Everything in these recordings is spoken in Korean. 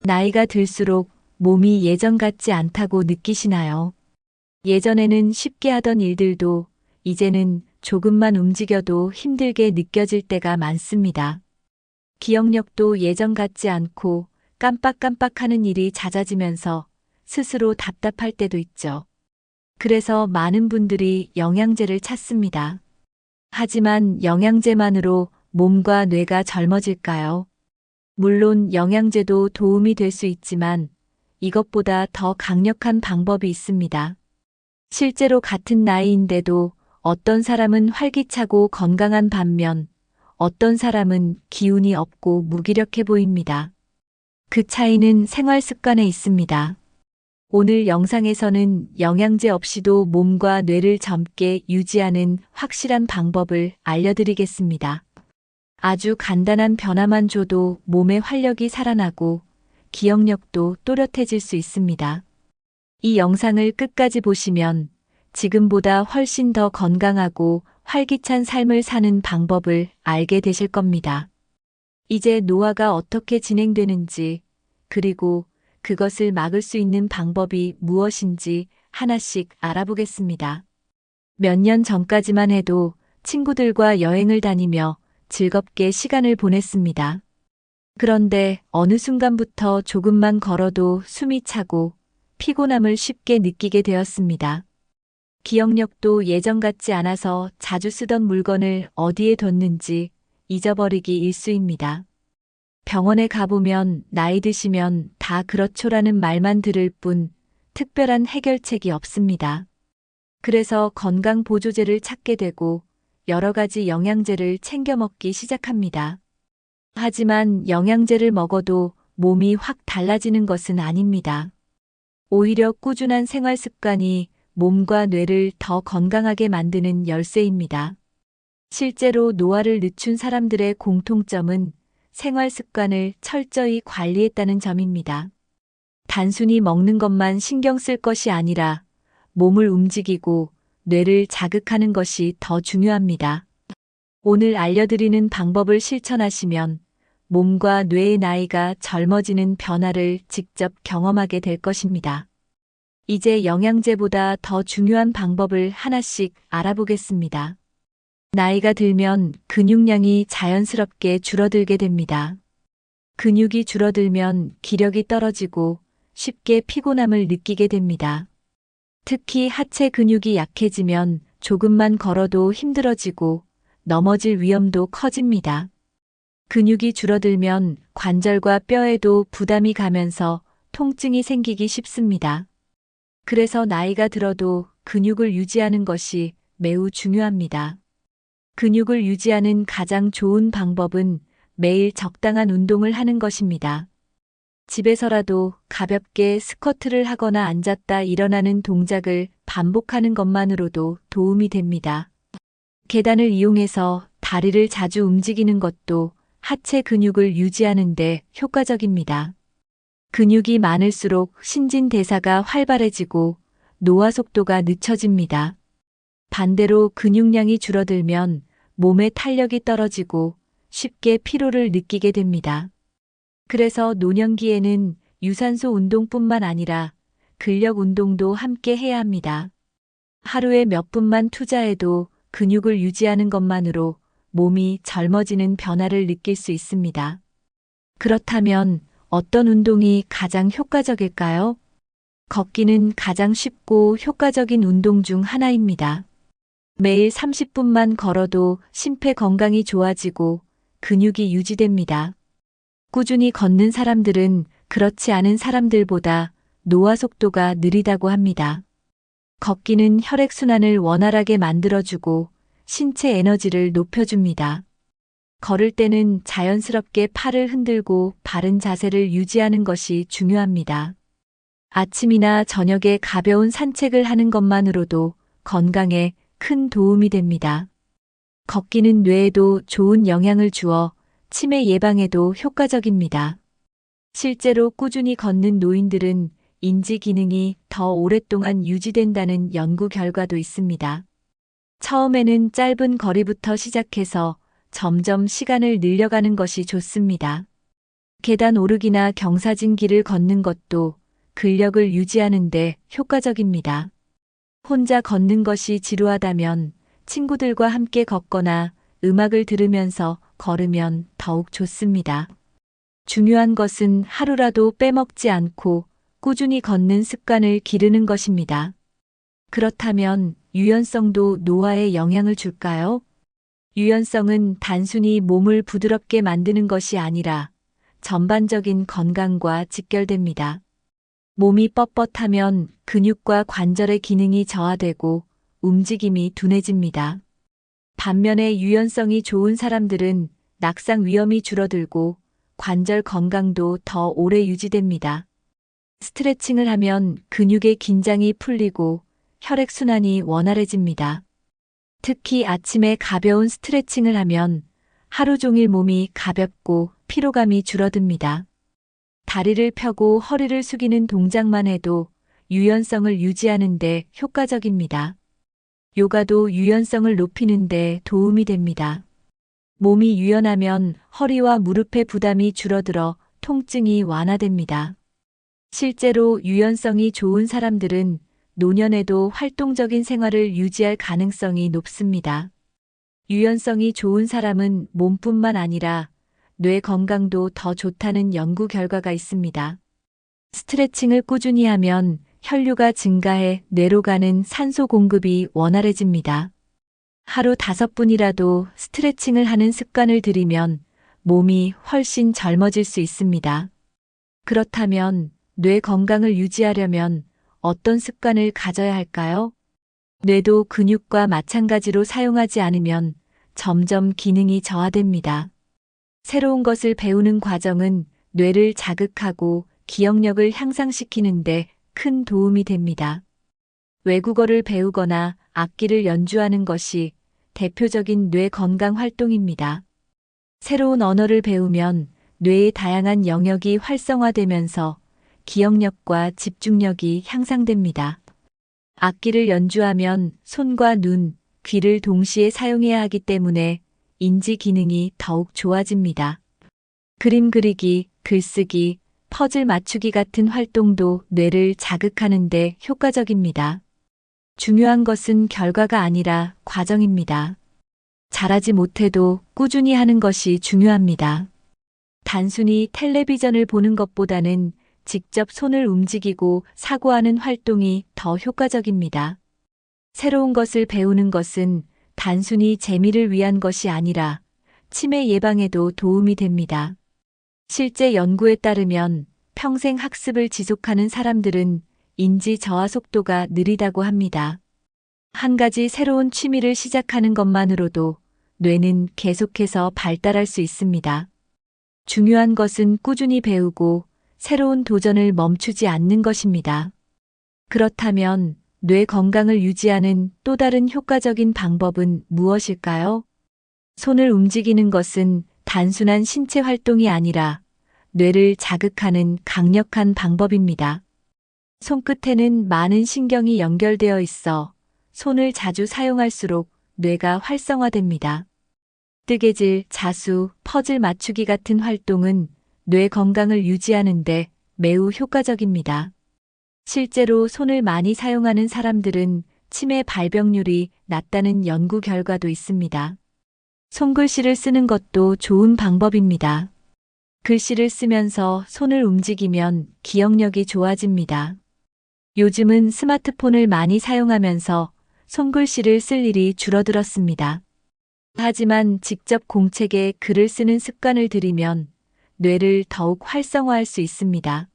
나이가 들수록 몸이 예전 같지 않다고 느끼시나요? 예전에는 쉽게 하던 일들도 이제는 조금만 움직여도 힘들게 느껴질 때가 많습니다. 기억력도 예전 같지 않고 깜빡깜빡하는 일이 잦아지면서 스스로 답답할 때도 있죠. 그래서 많은 분들이 영양제를 찾습니다. 하지만 영양제만으로 몸과 뇌가 젊어질까요? 물론 영양제도 도움이 될 수 있지만 이것보다 더 강력한 방법이 있습니다. 실제로 같은 나이인데도 어떤 사람은 활기차고 건강한 반면 어떤 사람은 기운이 없고 무기력해 보입니다. 그 차이는 생활 습관에 있습니다. 오늘 영상에서는 영양제 없이도 몸과 뇌를 젊게 유지하는 확실한 방법을 알려드리겠습니다. 아주 간단한 변화만 줘도 몸의 활력이 살아나고 기억력도 또렷해질 수 있습니다. 이 영상을 끝까지 보시면 지금보다 훨씬 더 건강하고 활기찬 삶을 사는 방법을 알게 되실 겁니다. 이제 노화가 어떻게 진행되는지, 그리고 그것을 막을 수 있는 방법이 무엇인지 하나씩 알아보겠습니다. 몇 년 전까지만 해도 친구들과 여행을 다니며 즐겁게 시간을 보냈습니다. 그런데 어느 순간부터 조금만 걸어도 숨이 차고 피곤함을 쉽게 느끼게 되었습니다. 기억력도 예전 같지 않아서 자주 쓰던 물건을 어디에 뒀는지 잊어버리기 일쑤입니다. 병원에 가보면 나이 드시면 다 그렇죠라는 말만 들을 뿐 특별한 해결책이 없습니다. 그래서 건강보조제를 찾게 되고 여러 가지 영양제를 챙겨 먹기 시작합니다. 하지만 영양제를 먹어도 몸이 확 달라지는 것은 아닙니다. 오히려 꾸준한 생활 습관이 몸과 뇌를 더 건강하게 만드는 열쇠입니다. 실제로 노화를 늦춘 사람들의 공통점은 생활 습관을 철저히 관리했다는 점입니다. 단순히 먹는 것만 신경 쓸 것이 아니라 몸을 움직이고 뇌를 자극하는 것이 더 중요합니다. 오늘 알려드리는 방법을 실천하시면 몸과 뇌의 나이가 젊어지는 변화를 직접 경험하게 될 것입니다. 이제 영양제보다 더 중요한 방법을 하나씩 알아보겠습니다. 나이가 들면 근육량이 자연스럽게 줄어들게 됩니다. 근육이 줄어들면 기력이 떨어지고 쉽게 피곤함을 느끼게 됩니다. 특히 하체 근육이 약해지면 조금만 걸어도 힘들어지고 넘어질 위험도 커집니다. 근육이 줄어들면 관절과 뼈에도 부담이 가면서 통증이 생기기 쉽습니다. 그래서 나이가 들어도 근육을 유지하는 것이 매우 중요합니다. 근육을 유지하는 가장 좋은 방법은 매일 적당한 운동을 하는 것입니다. 집에서라도 가볍게 스쿼트를 하거나 앉았다 일어나는 동작을 반복하는 것만으로도 도움이 됩니다. 계단을 이용해서 다리를 자주 움직이는 것도 하체 근육을 유지하는 데 효과적입니다. 근육이 많을수록 신진대사가 활발해지고 노화 속도가 늦춰집니다. 반대로 근육량이 줄어들면 몸의 탄력이 떨어지고 쉽게 피로를 느끼게 됩니다. 그래서 노년기에는 유산소 운동뿐만 아니라 근력 운동도 함께 해야 합니다. 하루에 몇 분만 투자해도 근육을 유지하는 것만으로 몸이 젊어지는 변화를 느낄 수 있습니다. 그렇다면 어떤 운동이 가장 효과적일까요? 걷기는 가장 쉽고 효과적인 운동 중 하나입니다. 매일 30분만 걸어도 심폐 건강이 좋아지고 근육이 유지됩니다. 꾸준히 걷는 사람들은 그렇지 않은 사람들보다 노화 속도가 느리다고 합니다. 걷기는 혈액순환을 원활하게 만들어주고 신체 에너지를 높여줍니다. 걸을 때는 자연스럽게 팔을 흔들고 바른 자세를 유지하는 것이 중요합니다. 아침이나 저녁에 가벼운 산책을 하는 것만으로도 건강에 큰 도움이 됩니다. 걷기는 뇌에도 좋은 영향을 주어 치매 예방에도 효과적입니다. 실제로 꾸준히 걷는 노인들은 인지 기능이 더 오랫동안 유지된다는 연구 결과도 있습니다. 처음에는 짧은 거리부터 시작해서 점점 시간을 늘려가는 것이 좋습니다. 계단 오르기나 경사진 길을 걷는 것도 근력을 유지하는 데 효과적입니다. 혼자 걷는 것이 지루하다면 친구들과 함께 걷거나 음악을 들으면서 걸으면 더욱 좋습니다. 중요한 것은 하루라도 빼먹지 않고 꾸준히 걷는 습관을 기르는 것입니다. 그렇다면 유연성도 노화에 영향을 줄까요? 유연성은 단순히 몸을 부드럽게 만드는 것이 아니라 전반적인 건강과 직결됩니다. 몸이 뻣뻣하면 근육과 관절의 기능이 저하되고 움직임이 둔해집니다. 반면에 유연성이 좋은 사람들은 낙상 위험이 줄어들고 관절 건강도 더 오래 유지됩니다. 스트레칭을 하면 근육의 긴장이 풀리고 혈액순환이 원활해집니다. 특히 아침에 가벼운 스트레칭을 하면 하루 종일 몸이 가볍고 피로감이 줄어듭니다. 다리를 펴고 허리를 숙이는 동작만 해도 유연성을 유지하는 데 효과적입니다. 요가도 유연성을 높이는 데 도움이 됩니다. 몸이 유연하면 허리와 무릎의 부담이 줄어들어 통증이 완화됩니다. 실제로 유연성이 좋은 사람들은 노년에도 활동적인 생활을 유지할 가능성이 높습니다. 유연성이 좋은 사람은 몸뿐만 아니라 뇌 건강도 더 좋다는 연구 결과가 있습니다. 스트레칭을 꾸준히 하면 혈류가 증가해 뇌로 가는 산소 공급이 원활해집니다. 하루 5분이라도 스트레칭을 하는 습관을 들이면 몸이 훨씬 젊어질 수 있습니다. 그렇다면 뇌 건강을 유지하려면 어떤 습관을 가져야 할까요? 뇌도 근육과 마찬가지로 사용하지 않으면 점점 기능이 저하됩니다. 새로운 것을 배우는 과정은 뇌를 자극하고 기억력을 향상시키는 데 큰 도움이 됩니다. 외국어를 배우거나 악기를 연주하는 것이 대표적인 뇌 건강 활동입니다. 새로운 언어를 배우면 뇌의 다양한 영역이 활성화되면서 기억력과 집중력이 향상됩니다. 악기를 연주하면 손과 눈, 귀를 동시에 사용해야 하기 때문에 인지 기능이 더욱 좋아집니다. 그림 그리기, 글쓰기, 퍼즐 맞추기 같은 활동도 뇌를 자극하는 데 효과적입니다. 중요한 것은 결과가 아니라 과정입니다. 잘하지 못해도 꾸준히 하는 것이 중요합니다. 단순히 텔레비전을 보는 것보다는 직접 손을 움직이고 사고하는 활동이 더 효과적입니다. 새로운 것을 배우는 것은 단순히 재미를 위한 것이 아니라 치매 예방에도 도움이 됩니다. 실제 연구에 따르면 평생 학습을 지속하는 사람들은 인지 저하 속도가 느리다고 합니다. 한 가지 새로운 취미를 시작하는 것만으로도 뇌는 계속해서 발달할 수 있습니다. 중요한 것은 꾸준히 배우고 새로운 도전을 멈추지 않는 것입니다. 그렇다면 뇌 건강을 유지하는 또 다른 효과적인 방법은 무엇일까요? 손을 움직이는 것은 단순한 신체 활동이 아니라 뇌를 자극하는 강력한 방법입니다. 손끝에는 많은 신경이 연결되어 있어 손을 자주 사용할수록 뇌가 활성화됩니다. 뜨개질, 자수, 퍼즐 맞추기 같은 활동은 뇌 건강을 유지하는 데 매우 효과적입니다. 실제로 손을 많이 사용하는 사람들은 치매 발병률이 낮다는 연구 결과도 있습니다. 손글씨를 쓰는 것도 좋은 방법입니다. 글씨를 쓰면서 손을 움직이면 기억력이 좋아집니다. 요즘은 스마트폰을 많이 사용하면서 손글씨를 쓸 일이 줄어들었습니다. 하지만 직접 공책에 글을 쓰는 습관을 들이면 뇌를 더욱 활성화할 수 있습니다.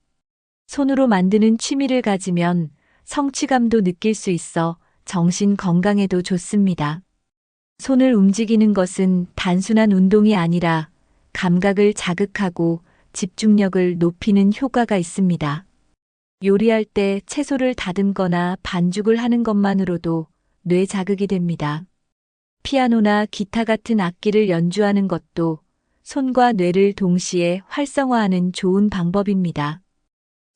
손으로 만드는 취미를 가지면 성취감도 느낄 수 있어 정신 건강에도 좋습니다. 손을 움직이는 것은 단순한 운동이 아니라 감각을 자극하고 집중력을 높이는 효과가 있습니다. 요리할 때 채소를 다듬거나 반죽을 하는 것만으로도 뇌 자극이 됩니다. 피아노나 기타 같은 악기를 연주하는 것도 손과 뇌를 동시에 활성화하는 좋은 방법입니다.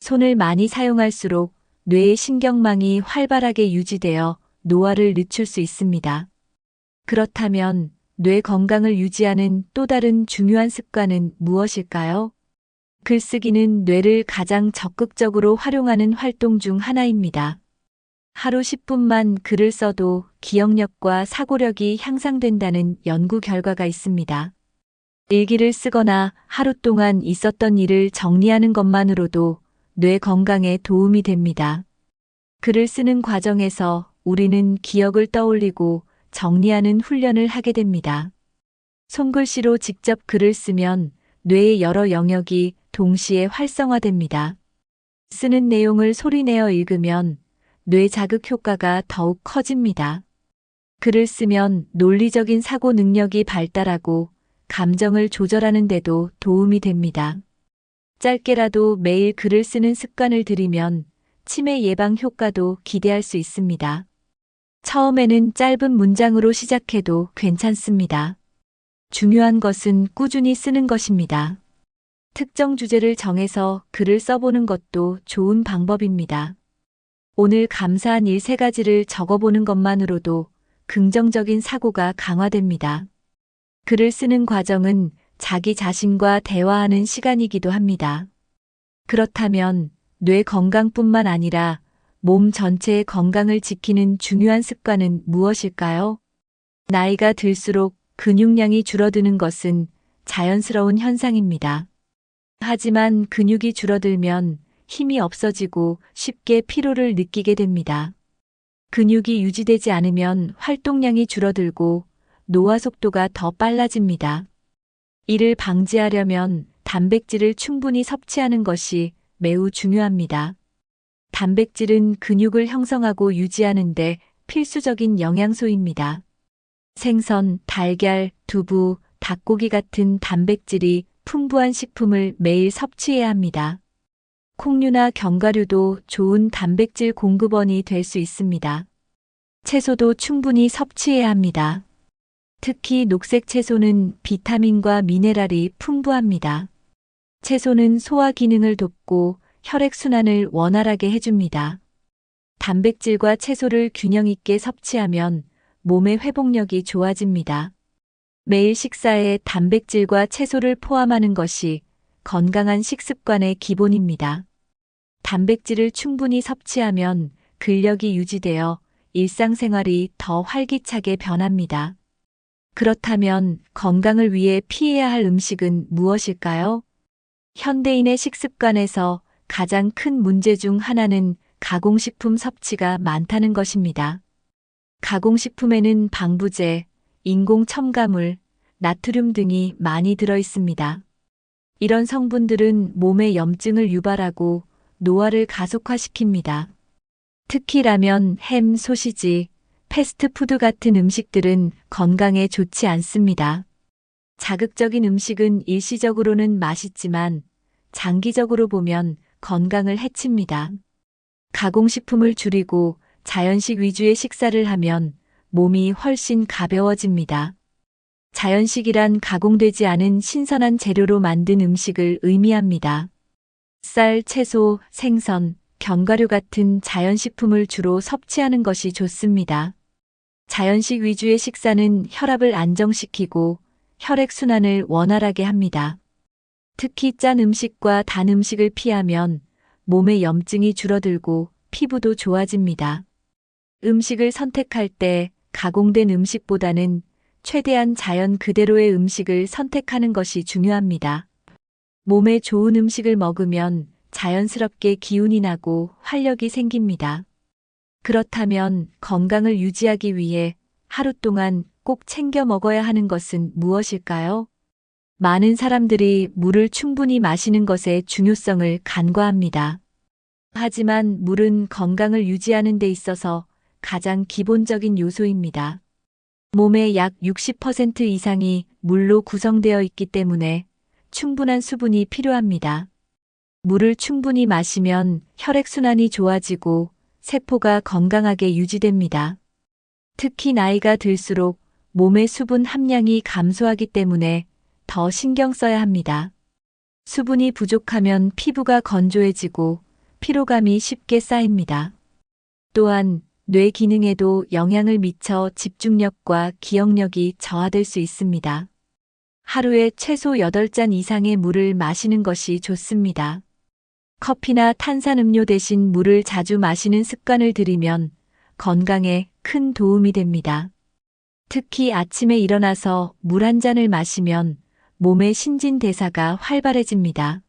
손을 많이 사용할수록 뇌의 신경망이 활발하게 유지되어 노화를 늦출 수 있습니다. 그렇다면 뇌 건강을 유지하는 또 다른 중요한 습관은 무엇일까요? 글쓰기는 뇌를 가장 적극적으로 활용하는 활동 중 하나입니다. 하루 10분만 글을 써도 기억력과 사고력이 향상된다는 연구 결과가 있습니다. 일기를 쓰거나 하루 동안 있었던 일을 정리하는 것만으로도 뇌 건강에 도움이 됩니다. 글을 쓰는 과정에서 우리는 기억을 떠올리고 정리하는 훈련을 하게 됩니다. 손글씨로 직접 글을 쓰면 뇌의 여러 영역이 동시에 활성화됩니다. 쓰는 내용을 소리내어 읽으면 뇌 자극 효과가 더욱 커집니다. 글을 쓰면 논리적인 사고 능력이 발달하고 감정을 조절하는 데도 도움이 됩니다. 짧게라도 매일 글을 쓰는 습관을 들이면 치매 예방 효과도 기대할 수 있습니다. 처음에는 짧은 문장으로 시작해도 괜찮습니다. 중요한 것은 꾸준히 쓰는 것입니다. 특정 주제를 정해서 글을 써보는 것도 좋은 방법입니다. 오늘 감사한 일 3가지를 적어보는 것만으로도 긍정적인 사고가 강화됩니다. 글을 쓰는 과정은 자기 자신과 대화하는 시간이기도 합니다. 그렇다면 뇌 건강뿐만 아니라 몸 전체의 건강을 지키는 중요한 습관은 무엇일까요? 나이가 들수록 근육량이 줄어드는 것은 자연스러운 현상입니다. 하지만 근육이 줄어들면 힘이 없어지고 쉽게 피로를 느끼게 됩니다. 근육이 유지되지 않으면 활동량이 줄어들고 노화 속도가 더 빨라집니다. 이를 방지하려면 단백질을 충분히 섭취하는 것이 매우 중요합니다. 단백질은 근육을 형성하고 유지하는 데 필수적인 영양소입니다. 생선, 달걀, 두부, 닭고기 같은 단백질이 풍부한 식품을 매일 섭취해야 합니다. 콩류나 견과류도 좋은 단백질 공급원이 될 수 있습니다. 채소도 충분히 섭취해야 합니다. 특히 녹색 채소는 비타민과 미네랄이 풍부합니다. 채소는 소화 기능을 돕고 혈액순환을 원활하게 해줍니다. 단백질과 채소를 균형 있게 섭취하면 몸의 회복력이 좋아집니다. 매일 식사에 단백질과 채소를 포함하는 것이 건강한 식습관의 기본입니다. 단백질을 충분히 섭취하면 근력이 유지되어 일상생활이 더 활기차게 변합니다. 그렇다면 건강을 위해 피해야 할 음식은 무엇일까요? 현대인의 식습관에서 가장 큰 문제 중 하나는 가공식품 섭취가 많다는 것입니다. 가공식품에는 방부제, 인공 첨가물, 나트륨 등이 많이 들어 있습니다. 이런 성분들은 몸에 염증을 유발하고 노화를 가속화시킵니다. 특히 라면, 햄, 소시지, 패스트푸드 같은 음식들은 건강에 좋지 않습니다. 자극적인 음식은 일시적으로는 맛있지만 장기적으로 보면 건강을 해칩니다. 가공식품을 줄이고 자연식 위주의 식사를 하면 몸이 훨씬 가벼워집니다. 자연식이란 가공되지 않은 신선한 재료로 만든 음식을 의미합니다. 쌀, 채소, 생선, 견과류 같은 자연식품을 주로 섭취하는 것이 좋습니다. 자연식 위주의 식사는 혈압을 안정시키고 혈액순환을 원활하게 합니다. 특히 짠 음식과 단 음식을 피하면 몸의 염증이 줄어들고 피부도 좋아집니다. 음식을 선택할 때 가공된 음식보다는 최대한 자연 그대로의 음식을 선택하는 것이 중요합니다. 몸에 좋은 음식을 먹으면 자연스럽게 기운이 나고 활력이 생깁니다. 그렇다면 건강을 유지하기 위해 하루 동안 꼭 챙겨 먹어야 하는 것은 무엇일까요? 많은 사람들이 물을 충분히 마시는 것의 중요성을 간과합니다. 하지만 물은 건강을 유지하는 데 있어서 가장 기본적인 요소입니다. 몸의 약 60% 이상이 물로 구성되어 있기 때문에 충분한 수분이 필요합니다. 물을 충분히 마시면 혈액순환이 좋아지고 세포가 건강하게 유지됩니다. 특히 나이가 들수록 몸의 수분 함량이 감소하기 때문에 더 신경 써야 합니다. 수분이 부족하면 피부가 건조해지고 피로감이 쉽게 쌓입니다. 또한 뇌 기능에도 영향을 미쳐 집중력과 기억력이 저하될 수 있습니다. 하루에 최소 8잔 이상의 물을 마시는 것이 좋습니다. 커피나 탄산음료 대신 물을 자주 마시는 습관을 들이면 건강에 큰 도움이 됩니다. 특히 아침에 일어나서 물 한 잔을 마시면 몸의 신진대사가 활발해집니다.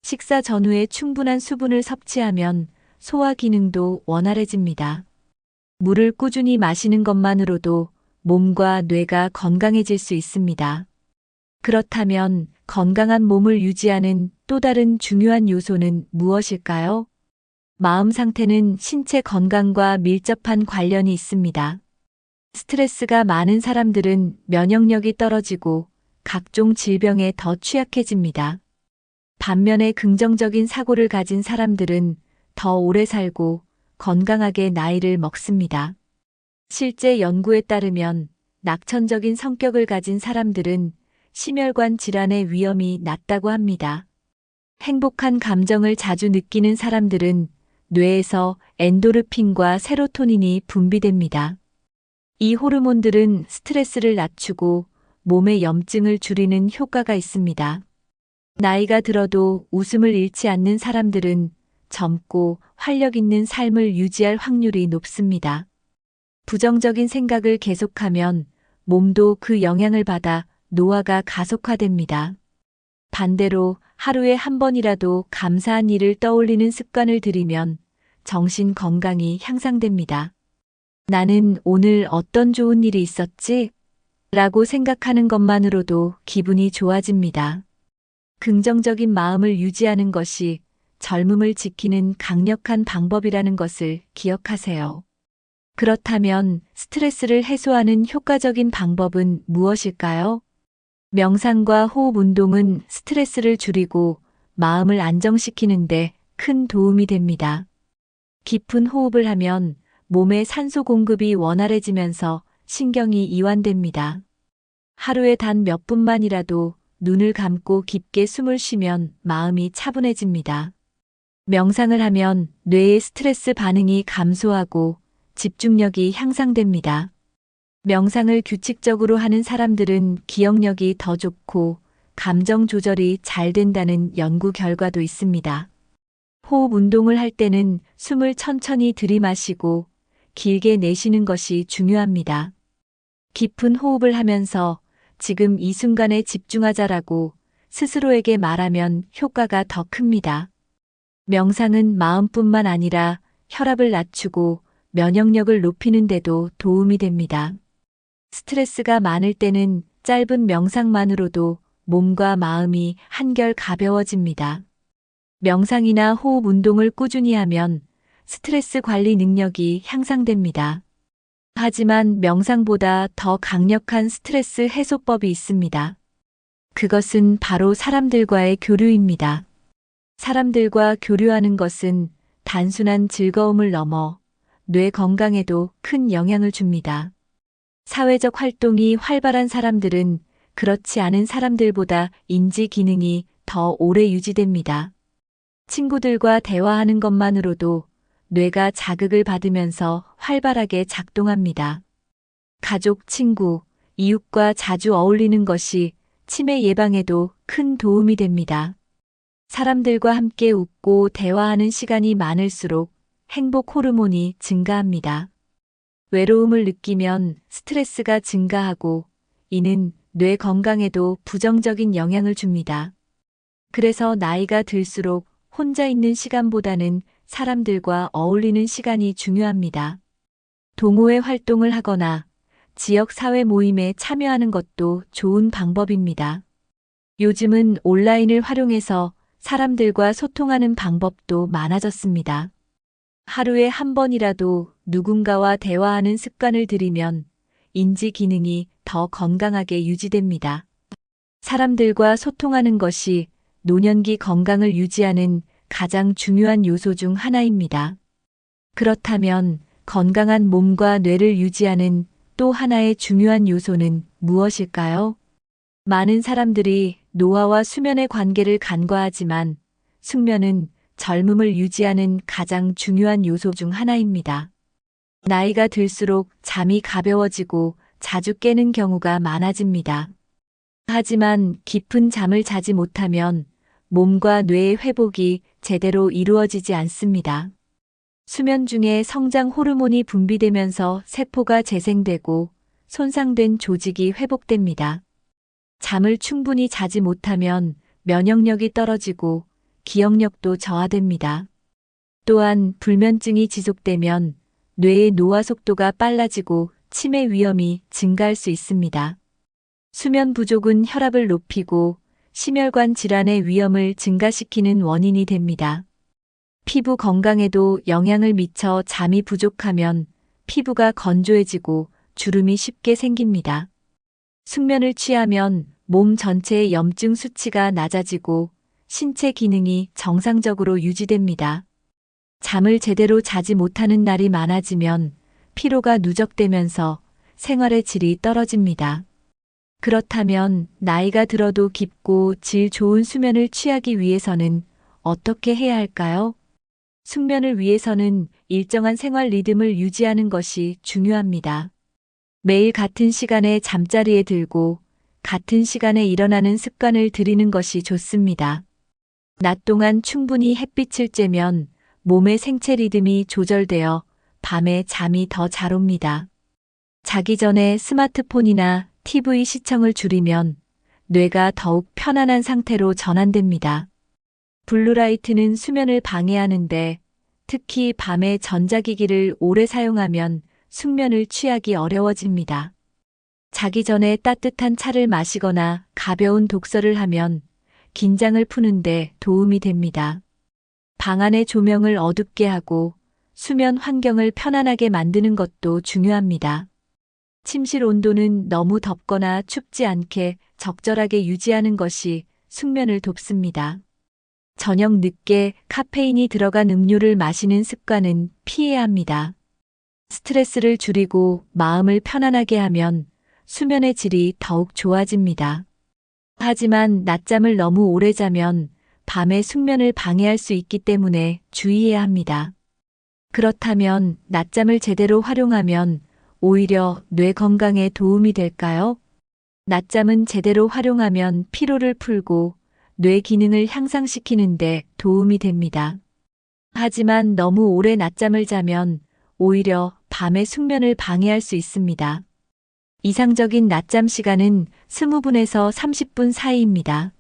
식사 전후에 충분한 수분을 섭취하면 소화 기능도 원활해집니다. 물을 꾸준히 마시는 것만으로도 몸과 뇌가 건강해질 수 있습니다. 그렇다면 건강한 몸을 유지하는 또 다른 중요한 요소는 무엇일까요? 마음 상태는 신체 건강과 밀접한 관련이 있습니다. 스트레스가 많은 사람들은 면역력이 떨어지고 각종 질병에 더 취약해집니다. 반면에 긍정적인 사고를 가진 사람들은 더 오래 살고 건강하게 나이를 먹습니다. 실제 연구에 따르면 낙천적인 성격을 가진 사람들은 심혈관 질환의 위험이 낮다고 합니다. 행복한 감정을 자주 느끼는 사람들은 뇌에서 엔도르핀과 세로토닌이 분비됩니다. 이 호르몬들은 스트레스를 낮추고 몸의 염증을 줄이는 효과가 있습니다. 나이가 들어도 웃음을 잃지 않는 사람들은 젊고 활력 있는 삶을 유지할 확률이 높습니다. 부정적인 생각을 계속하면 몸도 그 영향을 받아 노화가 가속화됩니다. 반대로 하루에 한 번이라도 감사한 일을 떠올리는 습관을 들이면 정신 건강이 향상됩니다. 나는 오늘 어떤 좋은 일이 있었지? 라고 생각하는 것만으로도 기분이 좋아집니다. 긍정적인 마음을 유지하는 것이 젊음을 지키는 강력한 방법이라는 것을 기억하세요. 그렇다면 스트레스를 해소하는 효과적인 방법은 무엇일까요? 명상과 호흡 운동은 스트레스를 줄이고 마음을 안정시키는데 큰 도움이 됩니다. 깊은 호흡을 하면 몸의 산소 공급이 원활해지면서 신경이 이완됩니다. 하루에 단 몇 분만이라도 눈을 감고 깊게 숨을 쉬면 마음이 차분해집니다. 명상을 하면 뇌의 스트레스 반응이 감소하고 집중력이 향상됩니다. 명상을 규칙적으로 하는 사람들은 기억력이 더 좋고 감정 조절이 잘 된다는 연구 결과도 있습니다. 호흡 운동을 할 때는 숨을 천천히 들이마시고 길게 내쉬는 것이 중요합니다. 깊은 호흡을 하면서 지금 이 순간에 집중하자라고 스스로에게 말하면 효과가 더 큽니다. 명상은 마음뿐만 아니라 혈압을 낮추고 면역력을 높이는 데도 도움이 됩니다. 스트레스가 많을 때는 짧은 명상만으로도 몸과 마음이 한결 가벼워집니다. 명상이나 호흡 운동을 꾸준히 하면 스트레스 관리 능력이 향상됩니다. 하지만 명상보다 더 강력한 스트레스 해소법이 있습니다. 그것은 바로 사람들과의 교류입니다. 사람들과 교류하는 것은 단순한 즐거움을 넘어 뇌 건강에도 큰 영향을 줍니다. 사회적 활동이 활발한 사람들은 그렇지 않은 사람들보다 인지 기능이 더 오래 유지됩니다. 친구들과 대화하는 것만으로도 뇌가 자극을 받으면서 활발하게 작동합니다. 가족, 친구, 이웃과 자주 어울리는 것이 치매 예방에도 큰 도움이 됩니다. 사람들과 함께 웃고 대화하는 시간이 많을수록 행복 호르몬이 증가합니다. 외로움을 느끼면 스트레스가 증가하고 이는 뇌 건강에도 부정적인 영향을 줍니다. 그래서 나이가 들수록 혼자 있는 시간보다는 사람들과 어울리는 시간이 중요합니다. 동호회 활동을 하거나 지역 사회 모임에 참여하는 것도 좋은 방법입니다. 요즘은 온라인을 활용해서 사람들과 소통하는 방법도 많아졌습니다. 하루에 한 번이라도 누군가와 대화하는 습관을 들이면 인지 기능이 더 건강하게 유지됩니다. 사람들과 소통하는 것이 노년기 건강을 유지하는 가장 중요한 요소 중 하나입니다. 그렇다면 건강한 몸과 뇌를 유지하는 또 하나의 중요한 요소는 무엇일까요? 많은 사람들이 노화와 수면의 관계를 간과하지만 숙면은 젊음을 유지하는 가장 중요한 요소 중 하나입니다. 나이가 들수록 잠이 가벼워지고 자주 깨는 경우가 많아집니다. 하지만 깊은 잠을 자지 못하면 몸과 뇌의 회복이 제대로 이루어지지 않습니다. 수면 중에 성장 호르몬이 분비되면서 세포가 재생되고 손상된 조직이 회복됩니다. 잠을 충분히 자지 못하면 면역력이 떨어지고 기억력도 저하됩니다. 또한 불면증이 지속되면 뇌의 노화 속도가 빨라지고 치매 위험이 증가할 수 있습니다. 수면 부족은 혈압을 높이고 심혈관 질환의 위험을 증가시키는 원인이 됩니다. 피부 건강에도 영향을 미쳐 잠이 부족하면 피부가 건조해지고 주름이 쉽게 생깁니다. 숙면을 취하면 몸 전체의 염증 수치가 낮아지고 신체 기능이 정상적으로 유지됩니다. 잠을 제대로 자지 못하는 날이 많아지면 피로가 누적되면서 생활의 질이 떨어집니다. 그렇다면 나이가 들어도 깊고 질 좋은 수면을 취하기 위해서는 어떻게 해야 할까요? 숙면을 위해서는 일정한 생활 리듬을 유지하는 것이 중요합니다. 매일 같은 시간에 잠자리에 들고 같은 시간에 일어나는 습관을 들이는 것이 좋습니다. 낮 동안 충분히 햇빛을 쬐면 몸의 생체 리듬이 조절되어 밤에 잠이 더 잘 옵니다. 자기 전에 스마트폰이나 TV 시청을 줄이면 뇌가 더욱 편안한 상태로 전환됩니다. 블루라이트는 수면을 방해하는데 특히 밤에 전자기기를 오래 사용하면 숙면을 취하기 어려워집니다. 자기 전에 따뜻한 차를 마시거나 가벼운 독서를 하면 긴장을 푸는데 도움이 됩니다. 방 안의 조명을 어둡게 하고 수면 환경을 편안하게 만드는 것도 중요합니다. 침실 온도는 너무 덥거나 춥지 않게 적절하게 유지하는 것이 숙면을 돕습니다. 저녁 늦게 카페인이 들어간 음료를 마시는 습관은 피해야 합니다. 스트레스를 줄이고 마음을 편안하게 하면 수면의 질이 더욱 좋아집니다. 하지만 낮잠을 너무 오래 자면 밤에 숙면을 방해할 수 있기 때문에 주의해야 합니다. 그렇다면 낮잠을 제대로 활용하면 오히려 뇌 건강에 도움이 될까요? 낮잠은 제대로 활용하면 피로를 풀고 뇌 기능을 향상시키는데 도움이 됩니다. 하지만 너무 오래 낮잠을 자면 오히려 밤의 숙면을 방해할 수 있습니다. 이상적인 낮잠 시간은 20분에서 30분 사이입니다.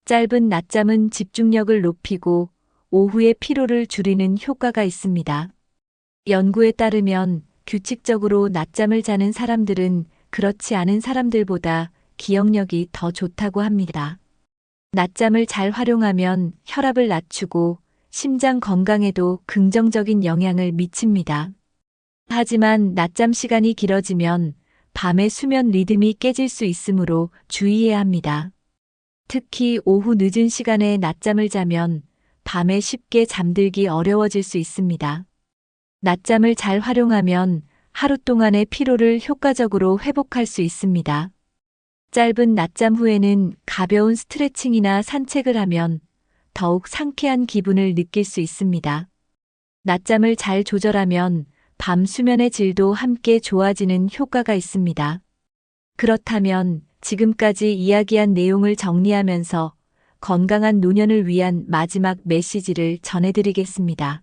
짧은 낮잠은 집중력을 높이고 오후의 피로를 줄이는 효과가 있습니다. 연구에 따르면 규칙적으로 낮잠을 자는 사람들은 그렇지 않은 사람들보다 기억력이 더 좋다고 합니다. 낮잠을 잘 활용하면 혈압을 낮추고 심장 건강에도 긍정적인 영향을 미칩니다. 하지만 낮잠 시간이 길어지면 밤의 수면 리듬이 깨질 수 있으므로 주의해야 합니다. 특히 오후 늦은 시간에 낮잠을 자면 밤에 쉽게 잠들기 어려워질 수 있습니다. 낮잠을 잘 활용하면 하루 동안의 피로를 효과적으로 회복할 수 있습니다. 짧은 낮잠 후에는 가벼운 스트레칭이나 산책을 하면 더욱 상쾌한 기분을 느낄 수 있습니다. 낮잠을 잘 조절하면 밤 수면의 질도 함께 좋아지는 효과가 있습니다. 그렇다면 지금까지 이야기한 내용을 정리하면서 건강한 노년을 위한 마지막 메시지를 전해드리겠습니다.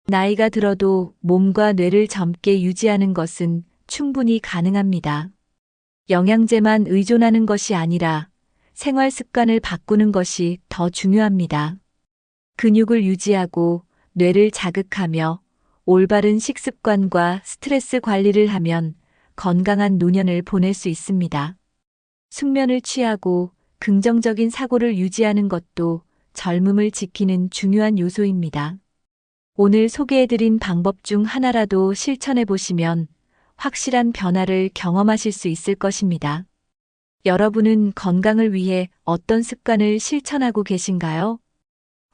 나이가 들어도 몸과 뇌를 젊게 유지하는 것은 충분히 가능합니다. 영양제만 의존하는 것이 아니라 생활 습관을 바꾸는 것이 더 중요합니다. 근육을 유지하고 뇌를 자극하며 올바른 식습관과 스트레스 관리를 하면 건강한 노년을 보낼 수 있습니다. 숙면을 취하고 긍정적인 사고를 유지하는 것도 젊음을 지키는 중요한 요소입니다. 오늘 소개해드린 방법 중 하나라도 실천해 보시면 확실한 변화를 경험하실 수 있을 것입니다. 여러분은 건강을 위해 어떤 습관을 실천하고 계신가요?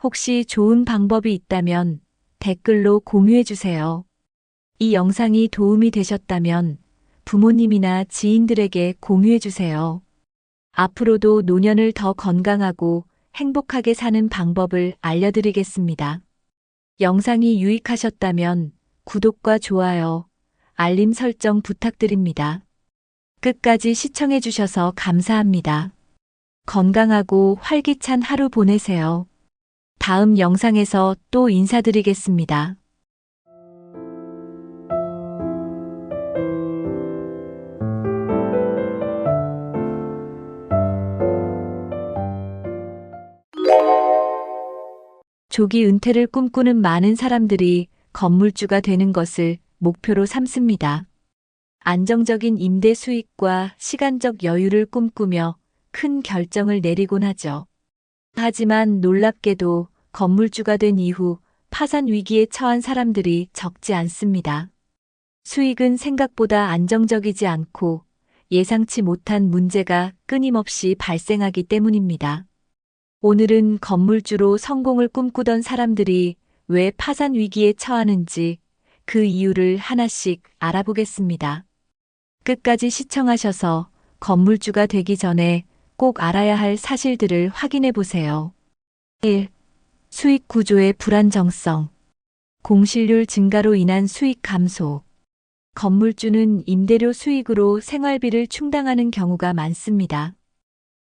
혹시 좋은 방법이 있다면 댓글로 공유해 주세요. 이 영상이 도움이 되셨다면 부모님이나 지인들에게 공유해 주세요. 앞으로도 노년을 더 건강하고 행복하게 사는 방법을 알려드리겠습니다. 영상이 유익하셨다면 구독과 좋아요, 알림 설정 부탁드립니다. 끝까지 시청해 주셔서 감사합니다. 건강하고 활기찬 하루 보내세요. 다음 영상에서 또 인사드리겠습니다. 조기 은퇴를 꿈꾸는 많은 사람들이 건물주가 되는 것을 목표로 삼습니다. 안정적인 임대 수익과 시간적 여유를 꿈꾸며 큰 결정을 내리곤 하죠. 하지만 놀랍게도 건물주가 된 이후 파산 위기에 처한 사람들이 적지 않습니다. 수익은 생각보다 안정적이지 않고 예상치 못한 문제가 끊임없이 발생하기 때문입니다. 오늘은 건물주로 성공을 꿈꾸던 사람들이 왜 파산 위기에 처하는지 그 이유를 하나씩 알아보겠습니다. 끝까지 시청하셔서 건물주가 되기 전에 꼭 알아야 할 사실들을 확인해 보세요. 1. 수익 구조의 불안정성. 공실률 증가로 인한 수익 감소. 건물주는 임대료 수익으로 생활비를 충당하는 경우가 많습니다.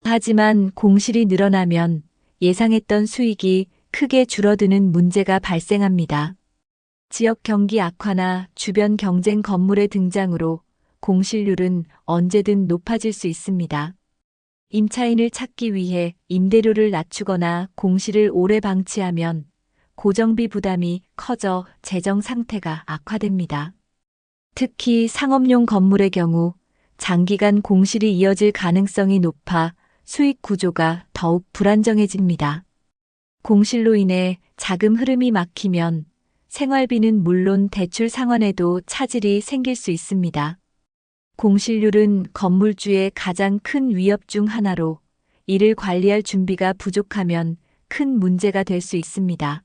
하지만 공실이 늘어나면 예상했던 수익이 크게 줄어드는 문제가 발생합니다. 지역 경기 악화나 주변 경쟁 건물의 등장으로 공실률은 언제든 높아질 수 있습니다. 임차인을 찾기 위해 임대료를 낮추거나 공실을 오래 방치하면 고정비 부담이 커져 재정 상태가 악화됩니다. 특히 상업용 건물의 경우 장기간 공실이 이어질 가능성이 높아 수익 구조가 더욱 불안정해집니다. 공실로 인해 자금 흐름이 막히면 생활비는 물론 대출 상환에도 차질이 생길 수 있습니다. 공실률은 건물주의 가장 큰 위협 중 하나로 이를 관리할 준비가 부족하면 큰 문제가 될 수 있습니다.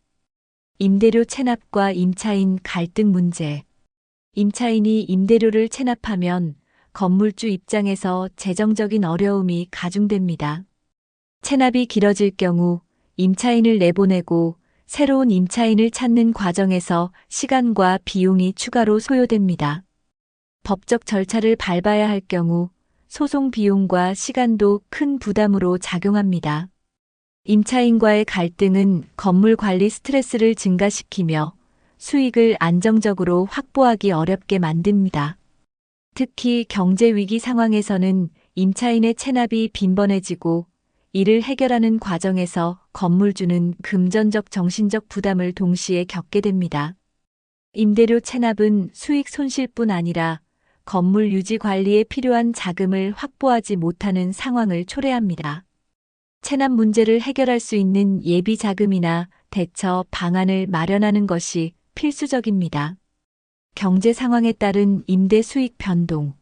임대료 체납과 임차인 갈등 문제. 임차인이 임대료를 체납하면 건물주 입장에서 재정적인 어려움이 가중됩니다. 체납이 길어질 경우 임차인을 내보내고 새로운 임차인을 찾는 과정에서 시간과 비용이 추가로 소요됩니다. 법적 절차를 밟아야 할 경우 소송 비용과 시간도 큰 부담으로 작용합니다. 임차인과의 갈등은 건물 관리 스트레스를 증가시키며 수익을 안정적으로 확보하기 어렵게 만듭니다. 특히 경제 위기 상황에서는 임차인의 체납이 빈번해지고 이를 해결하는 과정에서 건물주는 금전적 정신적 부담을 동시에 겪게 됩니다. 임대료 체납은 수익 손실뿐 아니라 건물 유지 관리에 필요한 자금을 확보하지 못하는 상황을 초래합니다. 체납 문제를 해결할 수 있는 예비 자금이나 대처 방안을 마련하는 것이 필수적입니다. 경제 상황에 따른 임대 수익 변동.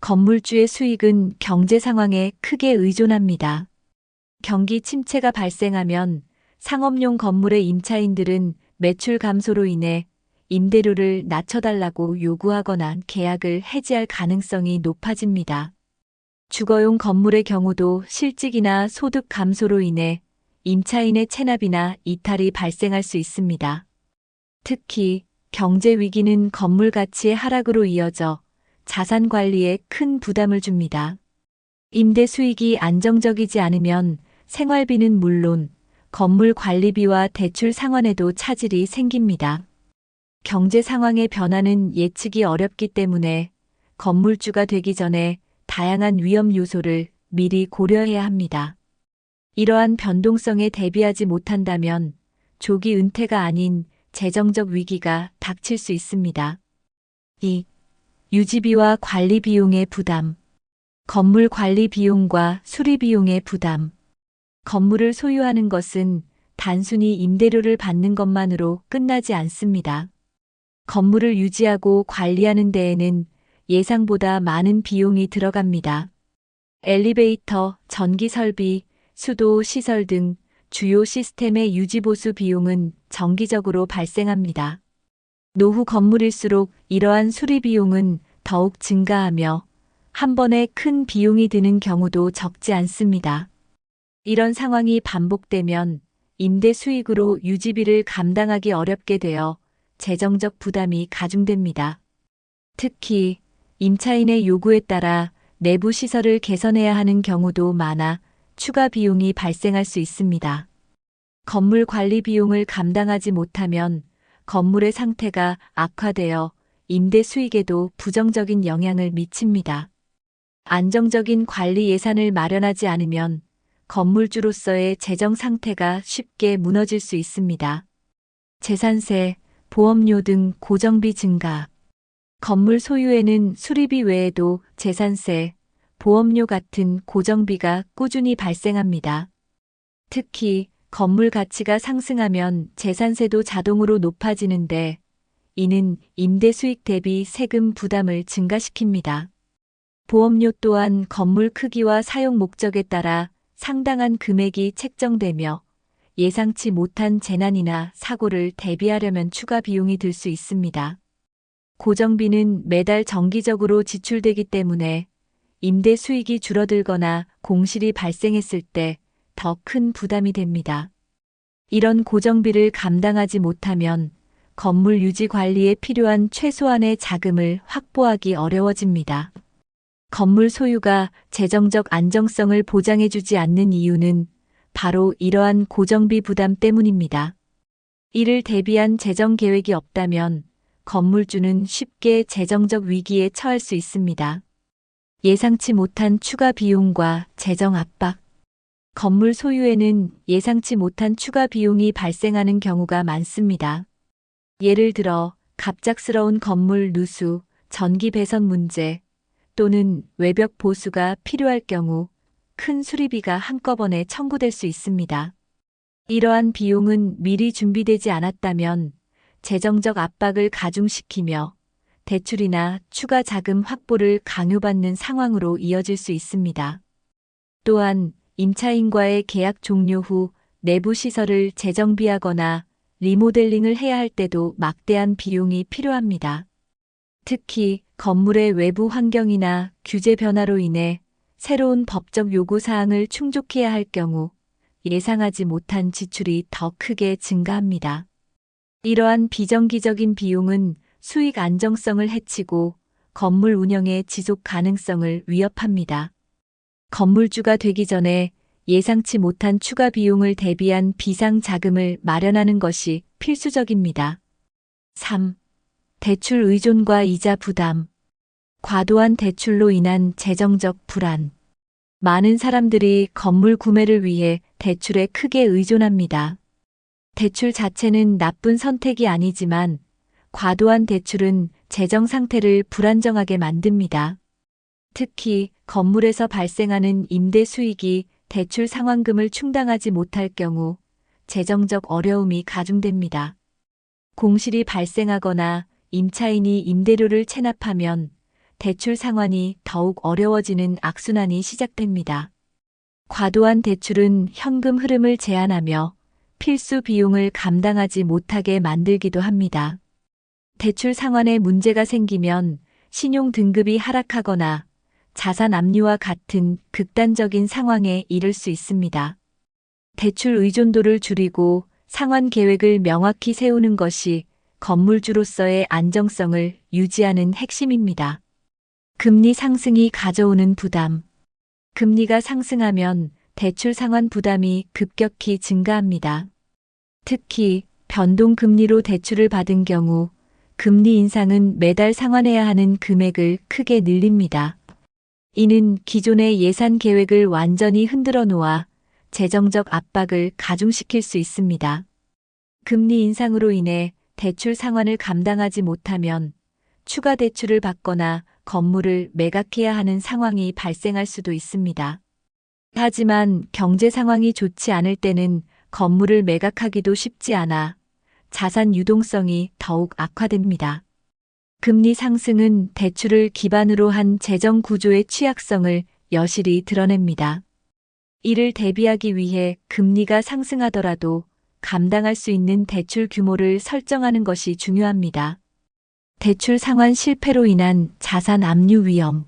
건물주의 수익은 경제 상황에 크게 의존합니다. 경기 침체가 발생하면 상업용 건물의 임차인들은 매출 감소로 인해 임대료를 낮춰달라고 요구하거나 계약을 해지할 가능성이 높아집니다. 주거용 건물의 경우도 실직이나 소득 감소로 인해 임차인의 체납이나 이탈이 발생할 수 있습니다. 특히 경제 위기는 건물 가치의 하락으로 이어져 자산 관리에 큰 부담을 줍니다. 임대 수익이 안정적이지 않으면 생활비는 물론 건물 관리비와 대출 상환에도 차질이 생깁니다. 경제 상황의 변화는 예측이 어렵기 때문에 건물주가 되기 전에 다양한 위험 요소를 미리 고려해야 합니다. 이러한 변동성에 대비하지 못한다면 조기 은퇴가 아닌 재정적 위기가 닥칠 수 있습니다. 2. 유지비와 관리 비용의 부담. 건물 관리 비용과 수리 비용의 부담. 건물을 소유하는 것은 단순히 임대료를 받는 것만으로 끝나지 않습니다. 건물을 유지하고 관리하는 데에는 예상보다 많은 비용이 들어갑니다. 엘리베이터, 전기 설비, 수도, 시설 등 주요 시스템의 유지 보수 비용은 정기적으로 발생합니다. 노후 건물일수록 이러한 수리 비용은 더욱 증가하며 한 번에 큰 비용이 드는 경우도 적지 않습니다. 이런 상황이 반복되면 임대 수익으로 유지비를 감당하기 어렵게 되어 재정적 부담이 가중됩니다. 특히 임차인의 요구에 따라 내부 시설을 개선해야 하는 경우도 많아 추가 비용이 발생할 수 있습니다. 건물 관리 비용을 감당하지 못하면 건물의 상태가 악화되어 임대 수익에도 부정적인 영향을 미칩니다. 안정적인 관리 예산을 마련하지 않으면 건물주로서의 재정 상태가 쉽게 무너질 수 있습니다. 재산세, 보험료 등 고정비 증가. 건물 소유에는 수리비 외에도 재산세, 보험료 같은 고정비가 꾸준히 발생합니다. 특히 건물 가치가 상승하면 재산세도 자동으로 높아지는데 이는 임대 수익 대비 세금 부담을 증가시킵니다. 보험료 또한 건물 크기와 사용 목적에 따라 상당한 금액이 책정되며 예상치 못한 재난이나 사고를 대비하려면 추가 비용이 들 수 있습니다. 고정비는 매달 정기적으로 지출되기 때문에 임대 수익이 줄어들거나 공실이 발생했을 때 더 큰 부담이 됩니다. 이런 고정비를 감당하지 못하면 건물 유지 관리에 필요한 최소한의 자금을 확보하기 어려워집니다. 건물 소유가 재정적 안정성을 보장해주지 않는 이유는 바로 이러한 고정비 부담 때문입니다. 이를 대비한 재정 계획이 없다면 건물주는 쉽게 재정적 위기에 처할 수 있습니다. 예상치 못한 추가 비용과 재정 압박. 건물 소유에는 예상치 못한 추가 비용이 발생하는 경우가 많습니다. 예를 들어 갑작스러운 건물 누수, 전기 배선 문제 또는 외벽 보수가 필요할 경우 큰 수리비가 한꺼번에 청구될 수 있습니다. 이러한 비용은 미리 준비되지 않았다면 재정적 압박을 가중시키며 대출이나 추가 자금 확보를 강요받는 상황으로 이어질 수 있습니다. 또한 임차인과의 계약 종료 후 내부 시설을 재정비하거나 리모델링을 해야 할 때도 막대한 비용이 필요합니다. 특히 건물의 외부 환경이나 규제 변화로 인해 새로운 법적 요구 사항을 충족해야 할 경우 예상하지 못한 지출이 더 크게 증가합니다. 이러한 비정기적인 비용은 수익 안정성을 해치고 건물 운영의 지속 가능성을 위협합니다. 건물주가 되기 전에 예상치 못한 추가 비용을 대비한 비상 자금을 마련하는 것이 필수적입니다. 3. 대출 의존과 이자 부담. 과도한 대출로 인한 재정적 불안. 많은 사람들이 건물 구매를 위해 대출에 크게 의존합니다. 대출 자체는 나쁜 선택이 아니지만 과도한 대출은 재정 상태를 불안정하게 만듭니다. 특히 건물에서 발생하는 임대 수익이 대출 상환금을 충당하지 못할 경우 재정적 어려움이 가중됩니다. 공실이 발생하거나 임차인이 임대료를 체납하면 대출 상환이 더욱 어려워지는 악순환이 시작됩니다. 과도한 대출은 현금 흐름을 제한하며 필수 비용을 감당하지 못하게 만들기도 합니다. 대출 상환에 문제가 생기면 신용 등급이 하락하거나 자산 압류와 같은 극단적인 상황에 이를 수 있습니다. 대출 의존도를 줄이고 상환 계획을 명확히 세우는 것이 건물주로서의 안정성을 유지하는 핵심입니다. 금리 상승이 가져오는 부담. 금리가 상승하면 대출 상환 부담이 급격히 증가합니다. 특히 변동금리로 대출을 받은 경우 금리 인상은 매달 상환해야 하는 금액을 크게 늘립니다. 이는 기존의 예산 계획을 완전히 흔들어 놓아 재정적 압박을 가중시킬 수 있습니다. 금리 인상으로 인해 대출 상환을 감당하지 못하면 추가 대출을 받거나 건물을 매각해야 하는 상황이 발생할 수도 있습니다. 하지만 경제 상황이 좋지 않을 때는 건물을 매각하기도 쉽지 않아 자산 유동성이 더욱 악화됩니다. 금리 상승은 대출을 기반으로 한 재정 구조의 취약성을 여실히 드러냅니다. 이를 대비하기 위해 금리가 상승하더라도 감당할 수 있는 대출 규모를 설정하는 것이 중요합니다. 대출 상환 실패로 인한 자산 압류 위험.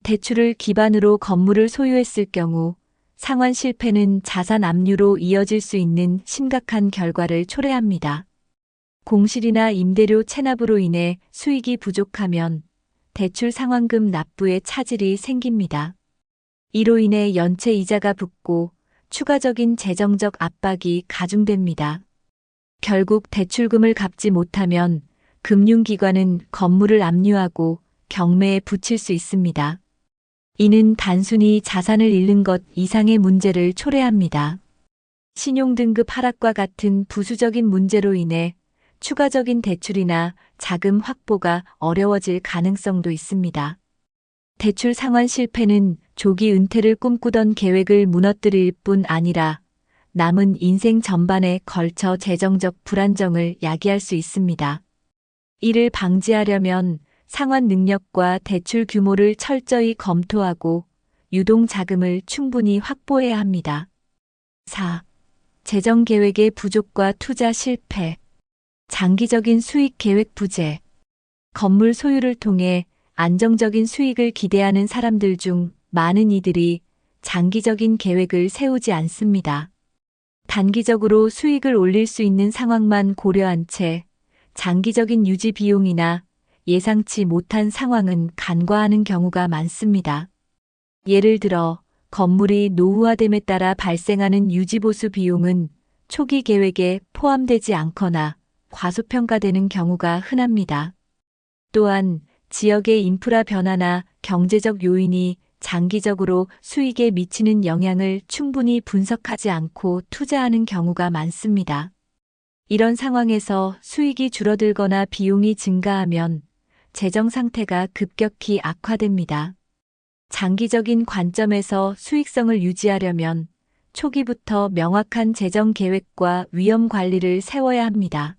대출을 기반으로 건물을 소유했을 경우 상환 실패는 자산 압류로 이어질 수 있는 심각한 결과를 초래합니다. 공실이나 임대료 체납으로 인해 수익이 부족하면 대출 상환금 납부에 차질이 생깁니다. 이로 인해 연체 이자가 붙고 추가적인 재정적 압박이 가중됩니다. 결국 대출금을 갚지 못하면 금융기관은 건물을 압류하고 경매에 붙일 수 있습니다. 이는 단순히 자산을 잃는 것 이상의 문제를 초래합니다. 신용등급 하락과 같은 부수적인 문제로 인해 추가적인 대출이나 자금 확보가 어려워질 가능성도 있습니다. 대출 상환 실패는 조기 은퇴를 꿈꾸던 계획을 무너뜨릴 뿐 아니라 남은 인생 전반에 걸쳐 재정적 불안정을 야기할 수 있습니다. 이를 방지하려면 상환 능력과 대출 규모를 철저히 검토하고 유동 자금을 충분히 확보해야 합니다. 4. 재정 계획의 부족과 투자 실패. 장기적인 수익 계획 부재. 건물 소유를 통해 안정적인 수익을 기대하는 사람들 중 많은 이들이 장기적인 계획을 세우지 않습니다. 단기적으로 수익을 올릴 수 있는 상황만 고려한 채 장기적인 유지 비용이나 예상치 못한 상황은 간과하는 경우가 많습니다. 예를 들어 건물이 노후화됨에 따라 발생하는 유지보수 비용은 초기 계획에 포함되지 않거나 과소평가되는 경우가 흔합니다. 또한 지역의 인프라 변화나 경제적 요인이 장기적으로 수익에 미치는 영향을 충분히 분석하지 않고 투자하는 경우가 많습니다. 이런 상황에서 수익이 줄어들거나 비용이 증가하면 재정 상태가 급격히 악화됩니다. 장기적인 관점에서 수익성을 유지하려면 초기부터 명확한 재정 계획과 위험 관리를 세워야 합니다.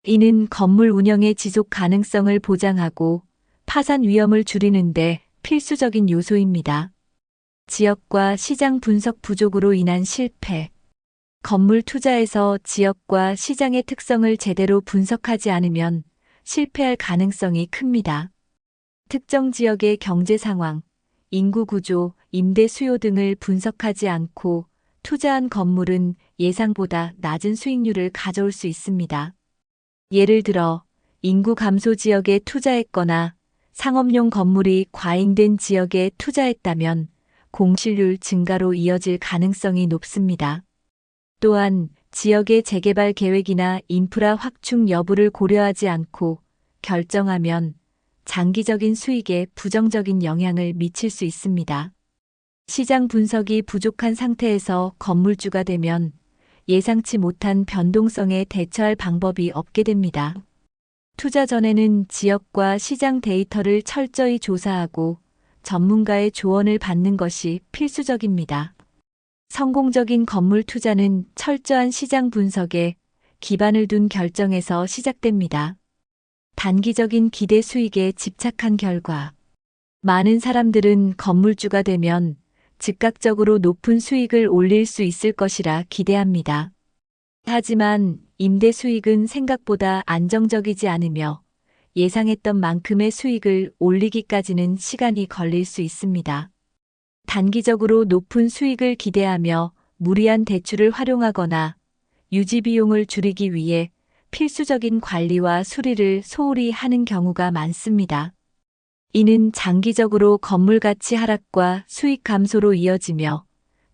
이는 건물 운영의 지속 가능성을 보장하고 파산 위험을 줄이는 데 필수적인 요소입니다. 지역과 시장 분석 부족으로 인한 실패. 건물 투자에서 지역과 시장의 특성을 제대로 분석하지 않으면 실패할 가능성이 큽니다. 특정 지역의 경제 상황, 인구 구조, 임대 수요 등을 분석하지 않고 투자한 건물은 예상보다 낮은 수익률을 가져올 수 있습니다. 예를 들어 인구 감소 지역에 투자했거나 상업용 건물이 과잉된 지역에 투자했다면 공실률 증가로 이어질 가능성이 높습니다. 또한 지역의 재개발 계획이나 인프라 확충 여부를 고려하지 않고 결정하면 장기적인 수익에 부정적인 영향을 미칠 수 있습니다. 시장 분석이 부족한 상태에서 건물주가 되면 예상치 못한 변동성에 대처할 방법이 없게 됩니다. 투자 전에는 지역과 시장 데이터를 철저히 조사하고 전문가의 조언을 받는 것이 필수적입니다. 성공적인 건물 투자는 철저한 시장 분석에 기반을 둔 결정에서 시작됩니다. 단기적인 기대 수익에 집착한 결과 많은 사람들은 건물주가 되면 즉각적으로 높은 수익을 올릴 수 있을 것이라 기대합니다. 하지만 임대 수익은 생각보다 안정적이지 않으며 예상했던 만큼의 수익을 올리기까지는 시간이 걸릴 수 있습니다. 단기적으로 높은 수익을 기대하며 무리한 대출을 활용하거나 유지 비용을 줄이기 위해 필수적인 관리와 수리를 소홀히 하는 경우가 많습니다. 이는 장기적으로 건물 가치 하락과 수익 감소로 이어지며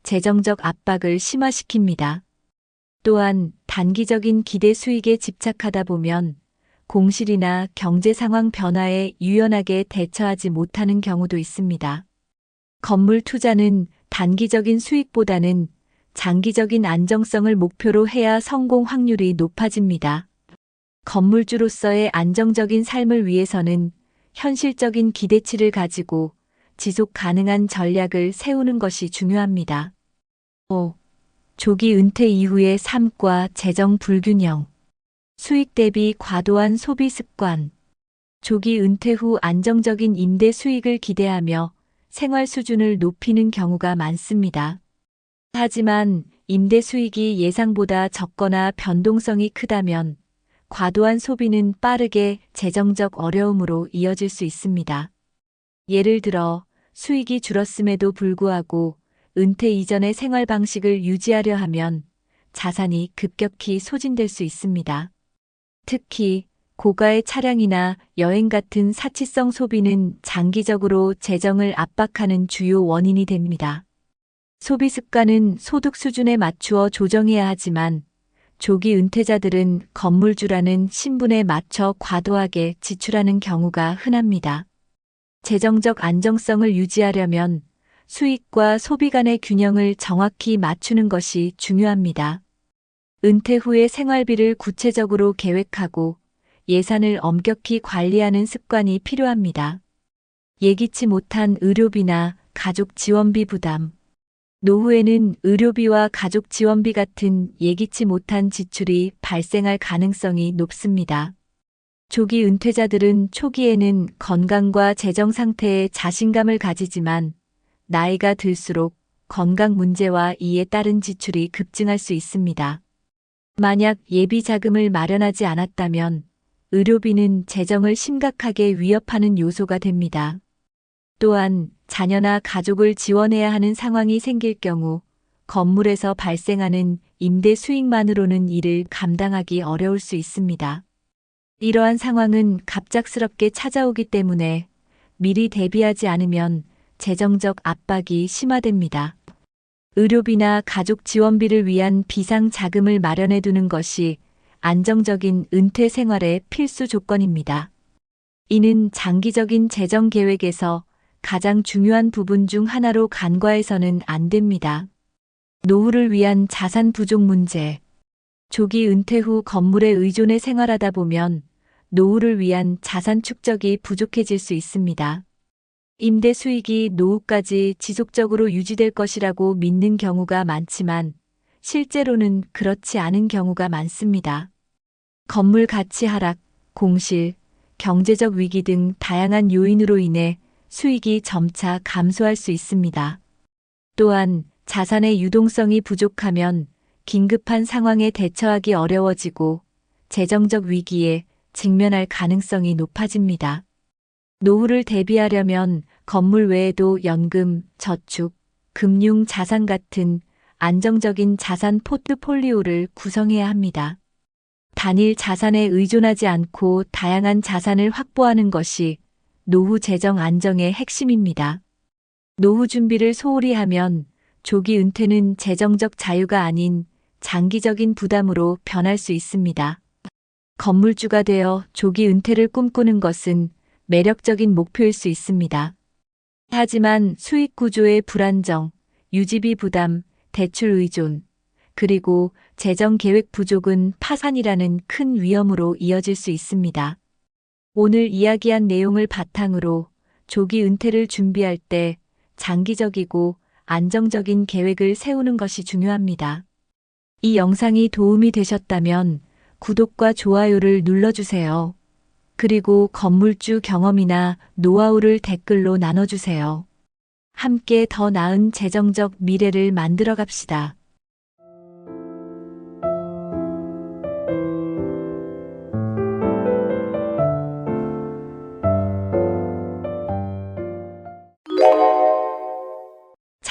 재정적 압박을 심화시킵니다. 또한 단기적인 기대 수익에 집착하다 보면 공실이나 경제 상황 변화에 유연하게 대처하지 못하는 경우도 있습니다. 건물 투자는 단기적인 수익보다는 장기적인 안정성을 목표로 해야 성공 확률이 높아집니다. 건물주로서의 안정적인 삶을 위해서는 현실적인 기대치를 가지고 지속 가능한 전략을 세우는 것이 중요합니다. 5. 조기 은퇴 이후의 삶과 재정 불균형. 수익 대비 과도한 소비 습관. 조기 은퇴 후 안정적인 임대 수익을 기대하며 생활 수준을 높이는 경우가 많습니다. 하지만 임대 수익이 예상보다 적거나 변동성이 크다면 과도한 소비는 빠르게 재정적 어려움으로 이어질 수 있습니다. 예를 들어 수익이 줄었음에도 불구하고 은퇴 이전의 생활 방식을 유지하려 하면 자산이 급격히 소진될 수 있습니다. 특히 고가의 차량이나 여행 같은 사치성 소비는 장기적으로 재정을 압박하는 주요 원인이 됩니다. 소비 습관은 소득 수준에 맞추어 조정해야 하지만 조기 은퇴자들은 건물주라는 신분에 맞춰 과도하게 지출하는 경우가 흔합니다. 재정적 안정성을 유지하려면 수익과 소비 간의 균형을 정확히 맞추는 것이 중요합니다. 은퇴 후의 생활비를 구체적으로 계획하고 예산을 엄격히 관리하는 습관이 필요합니다. 예기치 못한 의료비나 가족 지원비 부담. 노후에는 의료비와 가족 지원비 같은 예기치 못한 지출이 발생할 가능성이 높습니다. 조기 은퇴자들은 초기에는 건강과 재정 상태에 자신감을 가지지만 나이가 들수록 건강 문제와 이에 따른 지출이 급증할 수 있습니다. 만약 예비 자금을 마련하지 않았다면 의료비는 재정을 심각하게 위협하는 요소가 됩니다. 또한 자녀나 가족을 지원해야 하는 상황이 생길 경우 건물에서 발생하는 임대 수익만으로는 이를 감당하기 어려울 수 있습니다. 이러한 상황은 갑작스럽게 찾아오기 때문에 미리 대비하지 않으면 재정적 압박이 심화됩니다. 의료비나 가족 지원비를 위한 비상 자금을 마련해 두는 것이 안정적인 은퇴 생활의 필수 조건입니다. 이는 장기적인 재정 계획에서 가장 중요한 부분 중 하나로 간과해서는 안 됩니다. 노후를 위한 자산 부족 문제. 조기 은퇴 후 건물에 의존해 생활하다 보면 노후를 위한 자산 축적이 부족해질 수 있습니다. 임대 수익이 노후까지 지속적으로 유지될 것이라고 믿는 경우가 많지만 실제로는 그렇지 않은 경우가 많습니다. 건물 가치 하락, 공실, 경제적 위기 등 다양한 요인으로 인해 수익이 점차 감소할 수 있습니다. 또한 자산의 유동성이 부족하면 긴급한 상황에 대처하기 어려워지고 재정적 위기에 직면할 가능성이 높아집니다. 노후를 대비하려면 건물 외에도 연금, 저축, 금융 자산 같은 안정적인 자산 포트폴리오를 구성해야 합니다. 단일 자산에 의존하지 않고 다양한 자산을 확보하는 것이 노후 재정 안정의 핵심입니다. 노후 준비를 소홀히 하면 조기 은퇴는 재정적 자유가 아닌 장기적인 부담으로 변할 수 있습니다. 건물주가 되어 조기 은퇴를 꿈꾸는 것은 매력적인 목표일 수 있습니다. 하지만 수익 구조의 불안정, 유지비 부담, 대출 의존, 그리고 재정 계획 부족은 파산이라는 큰 위험으로 이어질 수 있습니다. 오늘 이야기한 내용을 바탕으로 조기 은퇴를 준비할 때 장기적이고 안정적인 계획을 세우는 것이 중요합니다. 이 영상이 도움이 되셨다면 구독과 좋아요를 눌러주세요. 그리고 건물주 경험이나 노하우를 댓글로 나눠주세요. 함께 더 나은 재정적 미래를 만들어 갑시다.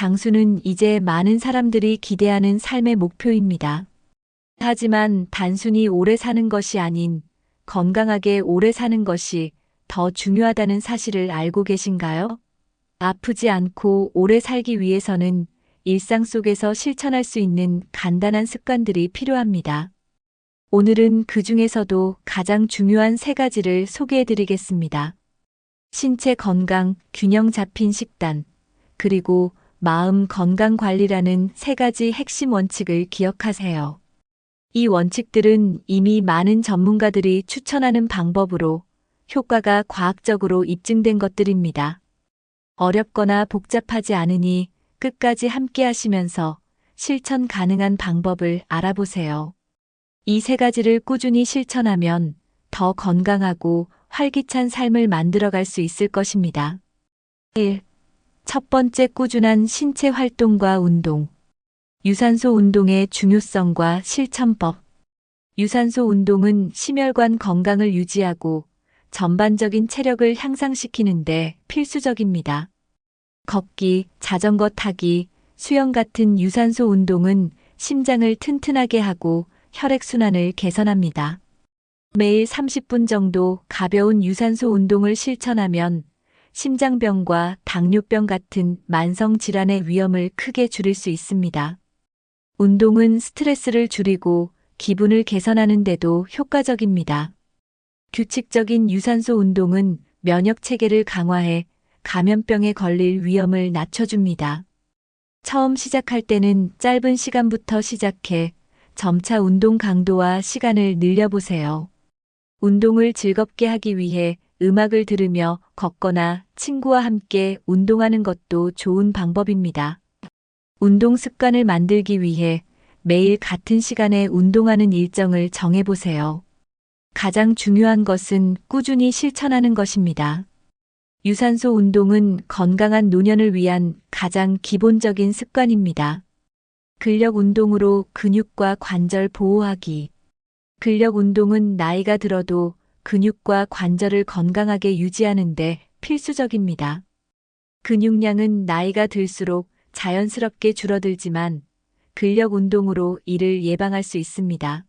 장수는 이제 많은 사람들이 기대하는 삶의 목표입니다. 하지만 단순히 오래 사는 것이 아닌 건강하게 오래 사는 것이 더 중요하다는 사실을 알고 계신가요? 아프지 않고 오래 살기 위해서는 일상 속에서 실천할 수 있는 간단한 습관들이 필요합니다. 오늘은 그 중에서도 가장 중요한 3가지를 소개해 드리겠습니다. 신체 건강, 균형 잡힌 식단, 그리고 마음 건강 관리라는 3가지 핵심 원칙을 기억하세요. 이 원칙들은 이미 많은 전문가들이 추천하는 방법으로 효과가 과학적으로 입증된 것들입니다. 어렵거나 복잡하지 않으니 끝까지 함께 하시면서 실천 가능한 방법을 알아보세요. 이 3가지를 꾸준히 실천하면 더 건강하고 활기찬 삶을 만들어갈 수 있을 것입니다. 1. 첫 번째, 꾸준한 신체 활동과 운동. 유산소 운동의 중요성과 실천법. 유산소 운동은 심혈관 건강을 유지하고 전반적인 체력을 향상시키는데 필수적입니다. 걷기, 자전거 타기, 수영 같은 유산소 운동은 심장을 튼튼하게 하고 혈액순환을 개선합니다. 매일 30분 정도 가벼운 유산소 운동을 실천하면 심장병과 당뇨병 같은 만성 질환의 위험을 크게 줄일 수 있습니다. 운동은 스트레스를 줄이고 기분을 개선하는 데도 효과적입니다. 규칙적인 유산소 운동은 면역 체계를 강화해 감염병에 걸릴 위험을 낮춰줍니다. 처음 시작할 때는 짧은 시간부터 시작해 점차 운동 강도와 시간을 늘려보세요. 운동을 즐겁게 하기 위해 음악을 들으며 걷거나 친구와 함께 운동하는 것도 좋은 방법입니다. 운동 습관을 만들기 위해 매일 같은 시간에 운동하는 일정을 정해보세요. 가장 중요한 것은 꾸준히 실천하는 것입니다. 유산소 운동은 건강한 노년을 위한 가장 기본적인 습관입니다. 근력 운동으로 근육과 관절 보호하기. 근력 운동은 나이가 들어도 근육과 관절을 건강하게 유지하는 데 필수적입니다. 근육량은 나이가 들수록 자연스럽게 줄어들지만 근력 운동으로 이를 예방할 수 있습니다.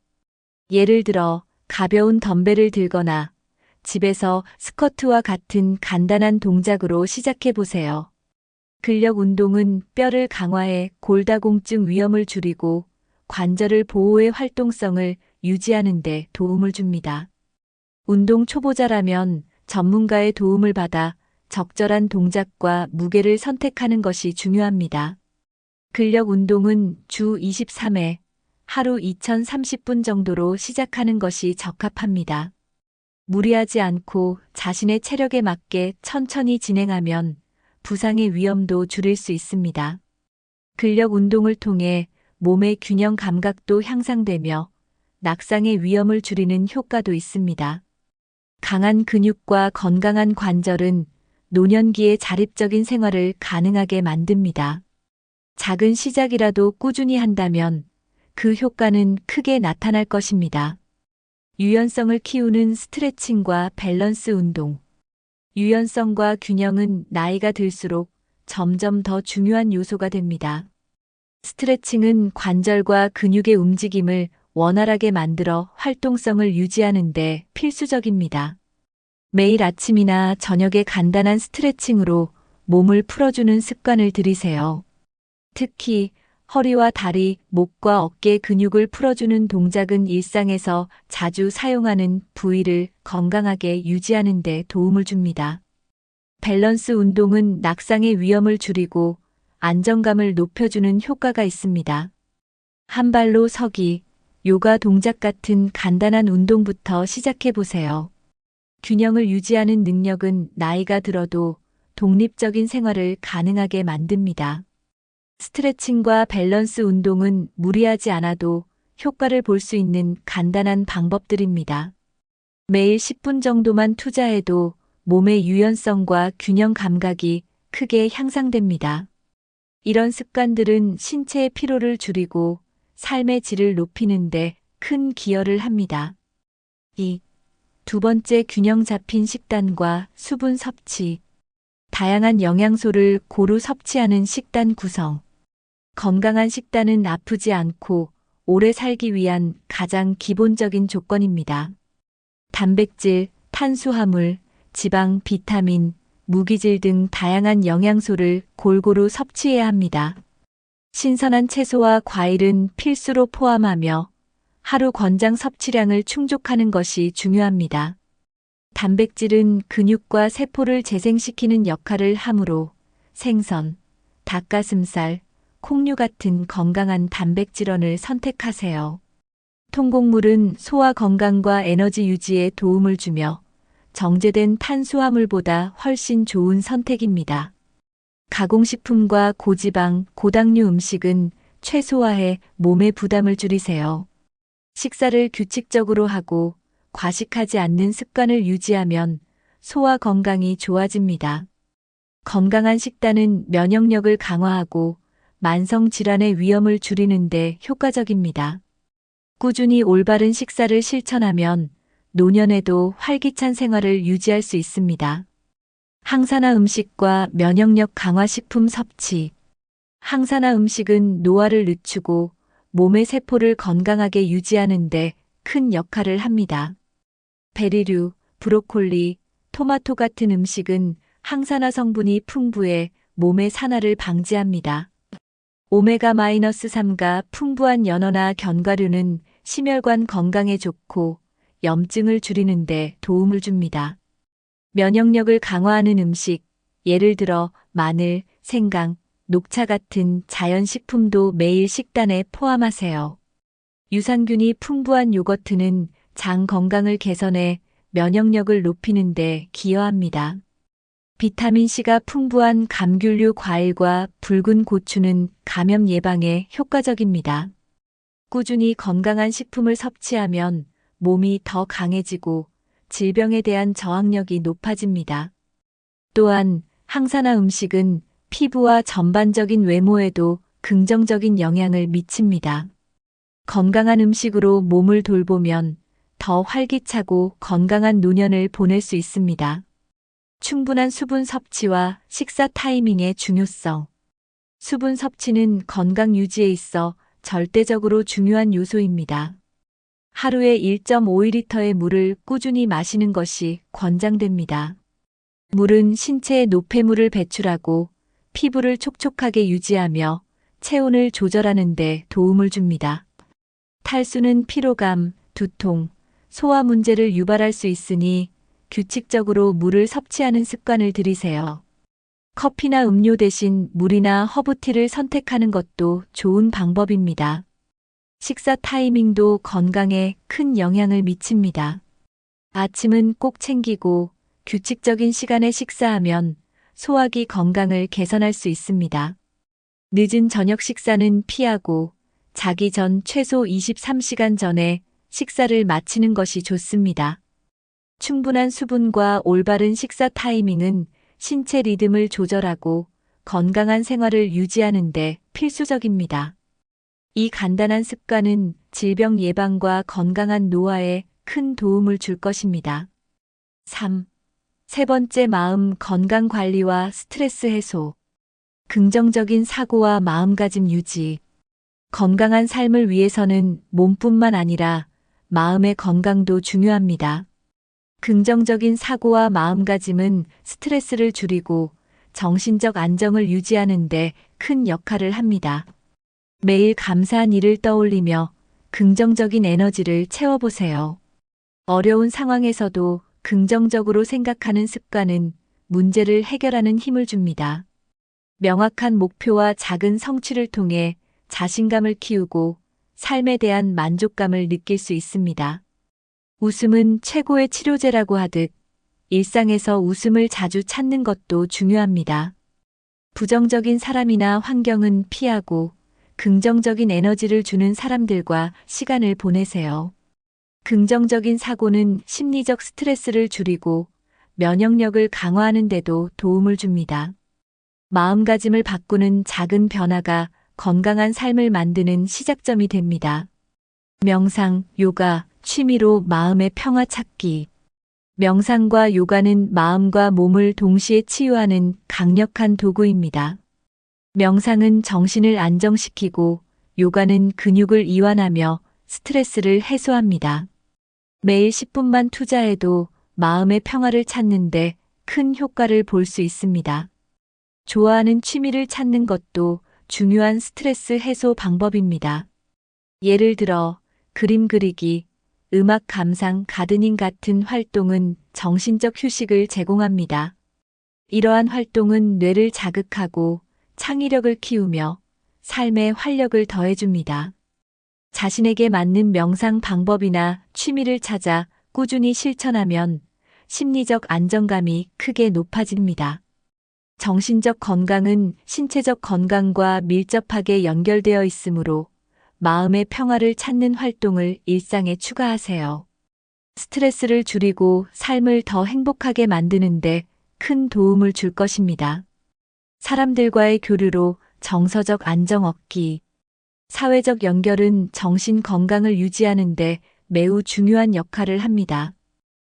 예를 들어 가벼운 덤벨을 들거나 집에서 스쿼트와 같은 간단한 동작으로 시작해 보세요. 근력 운동은 뼈를 강화해 골다공증 위험을 줄이고 관절을 보호해 활동성을 유지하는 데 도움을 줍니다. 운동 초보자라면 전문가의 도움을 받아 적절한 동작과 무게를 선택하는 것이 중요합니다. 근력 운동은 주 23회, 하루 2030분 정도로 시작하는 것이 적합합니다. 무리하지 않고 자신의 체력에 맞게 천천히 진행하면 부상의 위험도 줄일 수 있습니다. 근력 운동을 통해 몸의 균형 감각도 향상되며 낙상의 위험을 줄이는 효과도 있습니다. 강한 근육과 건강한 관절은 노년기에 자립적인 생활을 가능하게 만듭니다. 작은 시작이라도 꾸준히 한다면 그 효과는 크게 나타날 것입니다. 유연성을 키우는 스트레칭과 밸런스 운동. 유연성과 균형은 나이가 들수록 점점 더 중요한 요소가 됩니다. 스트레칭은 관절과 근육의 움직임을 원활하게 만들어 활동성을 유지하는 데 필수적입니다. 매일 아침이나 저녁에 간단한 스트레칭으로 몸을 풀어주는 습관을 들이세요. 특히 허리와 다리, 목과 어깨 근육을 풀어주는 동작은 일상에서 자주 사용하는 부위를 건강하게 유지하는 데 도움을 줍니다. 밸런스 운동은 낙상의 위험을 줄이고 안정감을 높여주는 효과가 있습니다. 한 발로 서기, 요가 동작 같은 간단한 운동부터 시작해 보세요. 균형을 유지하는 능력은 나이가 들어도 독립적인 생활을 가능하게 만듭니다. 스트레칭과 밸런스 운동은 무리하지 않아도 효과를 볼 수 있는 간단한 방법들입니다. 매일 10분 정도만 투자해도 몸의 유연성과 균형 감각이 크게 향상됩니다. 이런 습관들은 신체의 피로를 줄이고 삶의 질을 높이는 데 큰 기여를 합니다. 두 번째, 균형 잡힌 식단과 수분 섭취. 다양한 영양소를 고루 섭취하는 식단 구성. 건강한 식단은 아프지 않고 오래 살기 위한 가장 기본적인 조건입니다. 단백질, 탄수화물, 지방, 비타민, 무기질 등 다양한 영양소를 골고루 섭취해야 합니다. 신선한 채소와 과일은 필수로 포함하며 하루 권장 섭취량을 충족하는 것이 중요합니다. 단백질은 근육과 세포를 재생시키는 역할을 하므로 생선, 닭가슴살, 콩류 같은 건강한 단백질원을 선택하세요. 통곡물은 소화 건강과 에너지 유지에 도움을 주며 정제된 탄수화물보다 훨씬 좋은 선택입니다. 가공식품과 고지방, 고당류 음식은 최소화해 몸의 부담을 줄이세요. 식사를 규칙적으로 하고 과식하지 않는 습관을 유지하면 소화 건강이 좋아집니다. 건강한 식단은 면역력을 강화하고 만성 질환의 위험을 줄이는 데 효과적입니다. 꾸준히 올바른 식사를 실천하면 노년에도 활기찬 생활을 유지할 수 있습니다. 항산화 음식과 면역력 강화 식품 섭취. 항산화 음식은 노화를 늦추고 몸의 세포를 건강하게 유지하는 데 큰 역할을 합니다. 베리류, 브로콜리, 토마토 같은 음식은 항산화 성분이 풍부해 몸의 산화를 방지합니다. 오메가-3가 풍부한 연어나 견과류는 심혈관 건강에 좋고 염증을 줄이는 데 도움을 줍니다. 면역력을 강화하는 음식, 예를 들어 마늘, 생강, 녹차 같은 자연식품도 매일 식단에 포함하세요. 유산균이 풍부한 요거트는 장 건강을 개선해 면역력을 높이는 데 기여합니다. 비타민C가 풍부한 감귤류 과일과 붉은 고추는 감염 예방에 효과적입니다. 꾸준히 건강한 식품을 섭취하면 몸이 더 강해지고 질병에 대한 저항력이 높아집니다. 또한 항산화 음식은 피부와 전반적인 외모에도 긍정적인 영향을 미칩니다. 건강한 음식으로 몸을 돌보면 더 활기차고 건강한 노년을 보낼 수 있습니다. 충분한 수분 섭취와 식사 타이밍의 중요성. 수분 섭취는 건강 유지에 있어 절대적으로 중요한 요소입니다. 하루에 1.5리터의 물을 꾸준히 마시는 것이 권장됩니다. 물은 신체에 노폐물을 배출하고 피부를 촉촉하게 유지하며 체온을 조절하는 데 도움을 줍니다. 탈수는 피로감, 두통, 소화 문제를 유발할 수 있으니 규칙적으로 물을 섭취하는 습관을 들이세요. 커피나 음료 대신 물이나 허브티를 선택하는 것도 좋은 방법입니다. 식사 타이밍도 건강에 큰 영향을 미칩니다. 아침은 꼭 챙기고 규칙적인 시간에 식사하면 소화기 건강을 개선할 수 있습니다. 늦은 저녁 식사는 피하고 자기 전 최소 23시간 전에 식사를 마치는 것이 좋습니다. 충분한 수분과 올바른 식사 타이밍은 신체 리듬을 조절하고 건강한 생활을 유지하는 데 필수적입니다. 이 간단한 습관은 질병 예방과 건강한 노화에 큰 도움을 줄 것입니다. 3. 세 번째, 마음 건강 관리와 스트레스 해소. 긍정적인 사고와 마음가짐 유지. 건강한 삶을 위해서는 몸뿐만 아니라 마음의 건강도 중요합니다. 긍정적인 사고와 마음가짐은 스트레스를 줄이고 정신적 안정을 유지하는 데 큰 역할을 합니다. 매일 감사한 일을 떠올리며 긍정적인 에너지를 채워보세요. 어려운 상황에서도 긍정적으로 생각하는 습관은 문제를 해결하는 힘을 줍니다. 명확한 목표와 작은 성취를 통해 자신감을 키우고 삶에 대한 만족감을 느낄 수 있습니다. 웃음은 최고의 치료제라고 하듯 일상에서 웃음을 자주 찾는 것도 중요합니다. 부정적인 사람이나 환경은 피하고 긍정적인 에너지를 주는 사람들과 시간을 보내세요. 긍정적인 사고는 심리적 스트레스를 줄이고 면역력을 강화하는 데도 도움을 줍니다. 마음가짐을 바꾸는 작은 변화가 건강한 삶을 만드는 시작점이 됩니다. 명상, 요가, 취미로 마음의 평화 찾기. 명상과 요가는 마음과 몸을 동시에 치유하는 강력한 도구입니다. 명상은 정신을 안정시키고 요가는 근육을 이완하며 스트레스를 해소합니다. 매일 10분만 투자해도 마음의 평화를 찾는데 큰 효과를 볼 수 있습니다. 좋아하는 취미를 찾는 것도 중요한 스트레스 해소 방법입니다. 예를 들어 그림 그리기, 음악 감상, 가드닝 같은 활동은 정신적 휴식을 제공합니다. 이러한 활동은 뇌를 자극하고 창의력을 키우며 삶에 활력을 더해줍니다. 자신에게 맞는 명상 방법이나 취미를 찾아 꾸준히 실천하면 심리적 안정감이 크게 높아집니다. 정신적 건강은 신체적 건강과 밀접하게 연결되어 있으므로 마음의 평화를 찾는 활동을 일상에 추가하세요. 스트레스를 줄이고 삶을 더 행복하게 만드는데 큰 도움을 줄 것입니다. 사람들과의 교류로 정서적 안정 얻기. 사회적 연결은 정신 건강을 유지하는데 매우 중요한 역할을 합니다.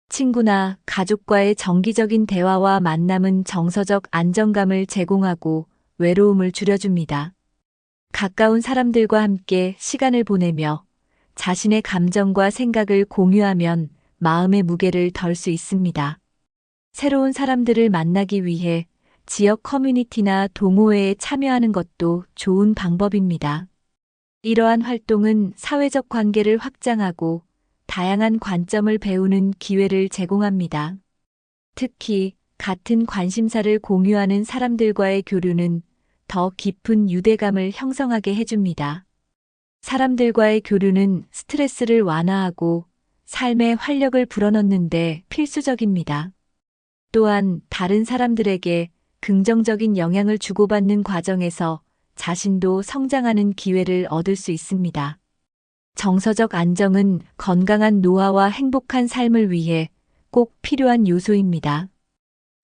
친구나 가족과의 정기적인 대화와 만남은 정서적 안정감을 제공하고 외로움을 줄여줍니다. 가까운 사람들과 함께 시간을 보내며 자신의 감정과 생각을 공유하면 마음의 무게를 덜 수 있습니다. 새로운 사람들을 만나기 위해 지역 커뮤니티나 동호회에 참여하는 것도 좋은 방법입니다. 이러한 활동은 사회적 관계를 확장하고 다양한 관점을 배우는 기회를 제공합니다. 특히 같은 관심사를 공유하는 사람들과의 교류는 더 깊은 유대감을 형성하게 해줍니다. 사람들과의 교류는 스트레스를 완화하고 삶의 활력을 불어넣는데 필수적입니다. 또한 다른 사람들에게 긍정적인 영향을 주고받는 과정에서 자신도 성장하는 기회를 얻을 수 있습니다. 정서적 안정은 건강한 노화와 행복한 삶을 위해 꼭 필요한 요소입니다.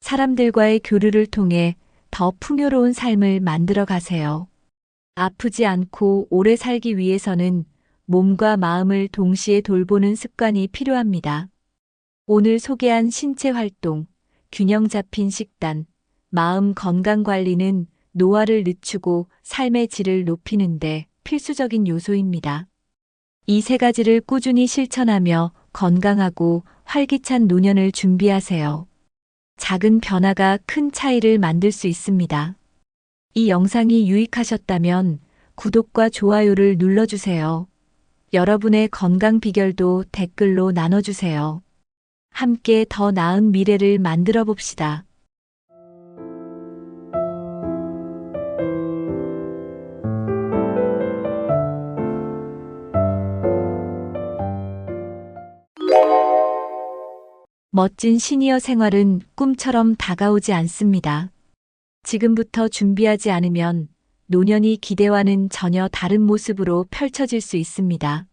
사람들과의 교류를 통해 더 풍요로운 삶을 만들어 가세요. 아프지 않고 오래 살기 위해서는 몸과 마음을 동시에 돌보는 습관이 필요합니다. 오늘 소개한 신체 활동, 균형 잡힌 식단, 마음 건강 관리는 노화를 늦추고 삶의 질을 높이는데 필수적인 요소입니다. 이 세 가지를 꾸준히 실천하며 건강하고 활기찬 노년을 준비하세요. 작은 변화가 큰 차이를 만들 수 있습니다. 이 영상이 유익하셨다면 구독과 좋아요를 눌러주세요. 여러분의 건강 비결도 댓글로 나눠주세요. 함께 더 나은 미래를 만들어 봅시다. 멋진 시니어 생활은 꿈처럼 다가오지 않습니다. 지금부터 준비하지 않으면 노년이 기대와는 전혀 다른 모습으로 펼쳐질 수 있습니다.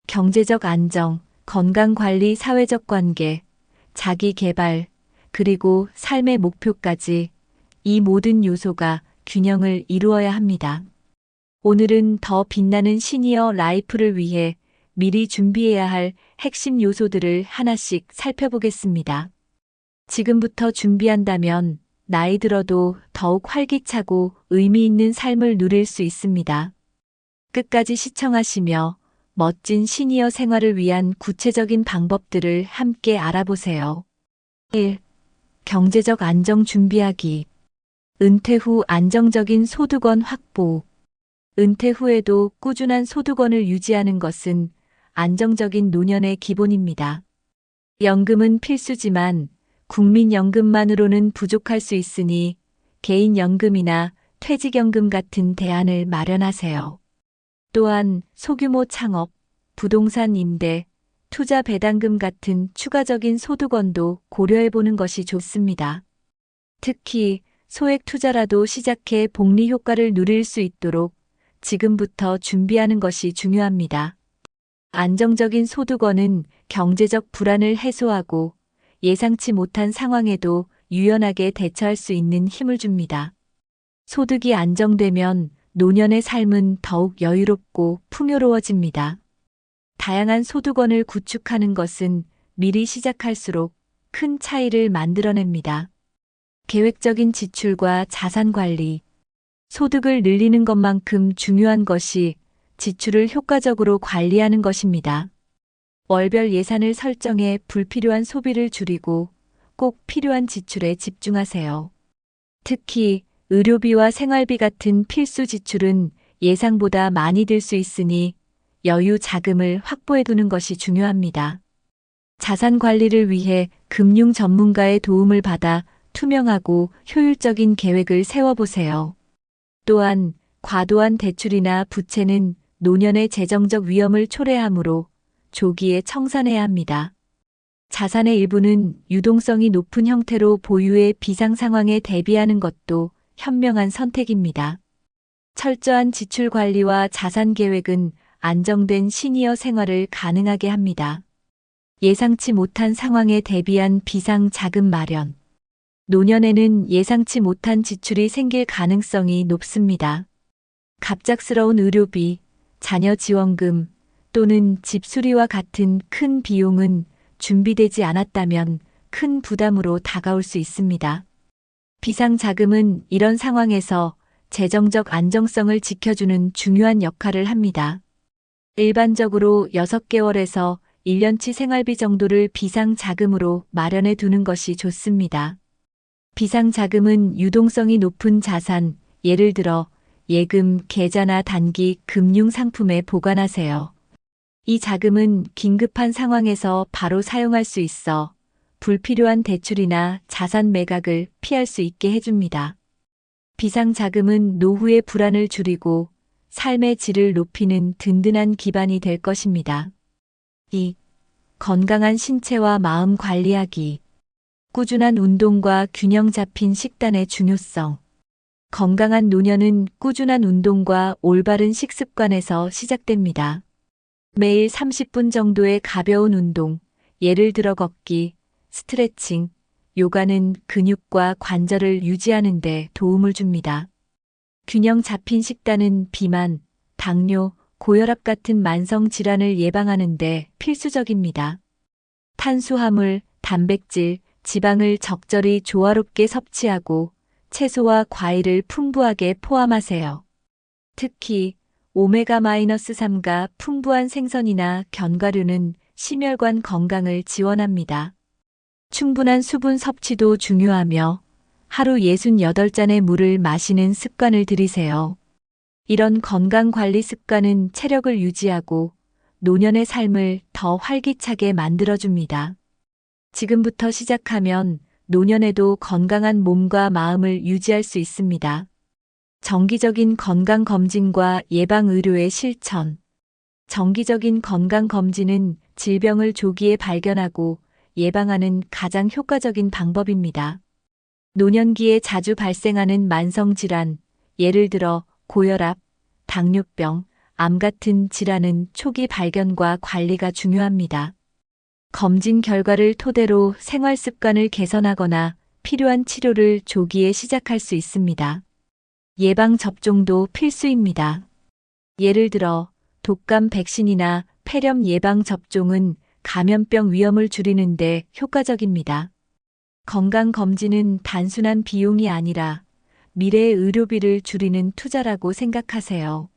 경제적 안정, 건강 관리, 사회적 관계, 자기 개발, 그리고 삶의 목표까지 이 모든 요소가 균형을 이루어야 합니다. 오늘은 더 빛나는 시니어 라이프를 위해 미리 준비해야 할 핵심 요소들을 하나씩 살펴보겠습니다. 지금부터 준비한다면 나이 들어도 더욱 활기차고 의미 있는 삶을 누릴 수 있습니다. 끝까지 시청하시며 멋진 시니어 생활을 위한 구체적인 방법들을 함께 알아보세요. 1. 경제적 안정 준비하기. 은퇴 후 안정적인 소득원 확보. 은퇴 후에도 꾸준한 소득원을 유지하는 것은 안정적인 노년의 기본입니다. 연금은 필수지만 국민연금만으로는 부족할 수 있으니 개인연금이나 퇴직연금 같은 대안을 마련하세요. 또한 소규모 창업, 부동산 임대, 투자 배당금 같은 추가적인 소득원도 고려해보는 것이 좋습니다. 특히 소액 투자라도 시작해 복리 효과를 누릴 수 있도록 지금부터 준비하는 것이 중요합니다. 안정적인 소득원은 경제적 불안을 해소하고 예상치 못한 상황에도 유연하게 대처할 수 있는 힘을 줍니다. 소득이 안정되면 노년의 삶은 더욱 여유롭고 풍요로워집니다. 다양한 소득원을 구축하는 것은 미리 시작할수록 큰 차이를 만들어냅니다. 계획적인 지출과 자산 관리. 소득을 늘리는 것만큼 중요한 것이 지출을 효과적으로 관리하는 것입니다. 월별 예산을 설정해 불필요한 소비를 줄이고 꼭 필요한 지출에 집중하세요. 특히 의료비와 생활비 같은 필수 지출은 예상보다 많이 들 수 있으니 여유 자금을 확보해 두는 것이 중요합니다. 자산 관리를 위해 금융 전문가의 도움을 받아 투명하고 효율적인 계획을 세워보세요. 또한 과도한 대출이나 부채는 노년의 재정적 위험을 초래하므로 조기에 청산해야 합니다. 자산의 일부는 유동성이 높은 형태로 보유해 비상 상황에 대비하는 것도 현명한 선택입니다. 철저한 지출 관리와 자산 계획은 안정된 시니어 생활을 가능하게 합니다. 예상치 못한 상황에 대비한 비상 자금 마련. 노년에는 예상치 못한 지출이 생길 가능성이 높습니다. 갑작스러운 의료비, 자녀 지원금 또는 집 수리와 같은 큰 비용은 준비되지 않았다면 큰 부담으로 다가올 수 있습니다. 비상자금은 이런 상황에서 재정적 안정성을 지켜주는 중요한 역할을 합니다. 일반적으로 6개월에서 1년치 생활비 정도를 비상자금으로 마련해 두는 것이 좋습니다. 비상자금은 유동성이 높은 자산, 예를 들어 예금, 계좌나 단기 금융 상품에 보관하세요. 이 자금은 긴급한 상황에서 바로 사용할 수 있어 불필요한 대출이나 자산 매각을 피할 수 있게 해줍니다. 비상자금은 노후의 불안을 줄이고 삶의 질을 높이는 든든한 기반이 될 것입니다. 2. 건강한 신체와 마음 관리하기. 꾸준한 운동과 균형 잡힌 식단의 중요성. 건강한 노년은 꾸준한 운동과 올바른 식습관에서 시작됩니다. 매일 30분 정도의 가벼운 운동, 예를 들어 걷기, 스트레칭, 요가는 근육과 관절을 유지하는 데 도움을 줍니다. 균형 잡힌 식단은 비만, 당뇨, 고혈압 같은 만성 질환을 예방하는 데 필수적입니다. 탄수화물, 단백질, 지방을 적절히 조화롭게 섭취하고 채소와 과일을 풍부하게 포함하세요. 특히 오메가-3가 풍부한 생선이나 견과류는 심혈관 건강을 지원합니다. 충분한 수분 섭취도 중요하며 하루 68잔의 물을 마시는 습관을 들이세요. 이런 건강관리 습관은 체력을 유지하고 노년의 삶을 더 활기차게 만들어줍니다. 지금부터 시작하면 노년에도 건강한 몸과 마음을 유지할 수 있습니다. 정기적인 건강검진과 예방의료의 실천. 정기적인 건강검진은 질병을 조기에 발견하고 예방하는 가장 효과적인 방법입니다. 노년기에 자주 발생하는 만성질환, 예를 들어 고혈압, 당뇨병, 암 같은 질환은 초기 발견과 관리가 중요합니다. 검진 결과를 토대로 생활 습관을 개선하거나 필요한 치료를 조기에 시작할 수 있습니다. 예방접종도 필수입니다. 예를 들어 독감 백신이나 폐렴 예방접종은 감염병 위험을 줄이는 데 효과적입니다. 건강검진은 단순한 비용이 아니라 미래의 의료비를 줄이는 투자라고 생각하세요.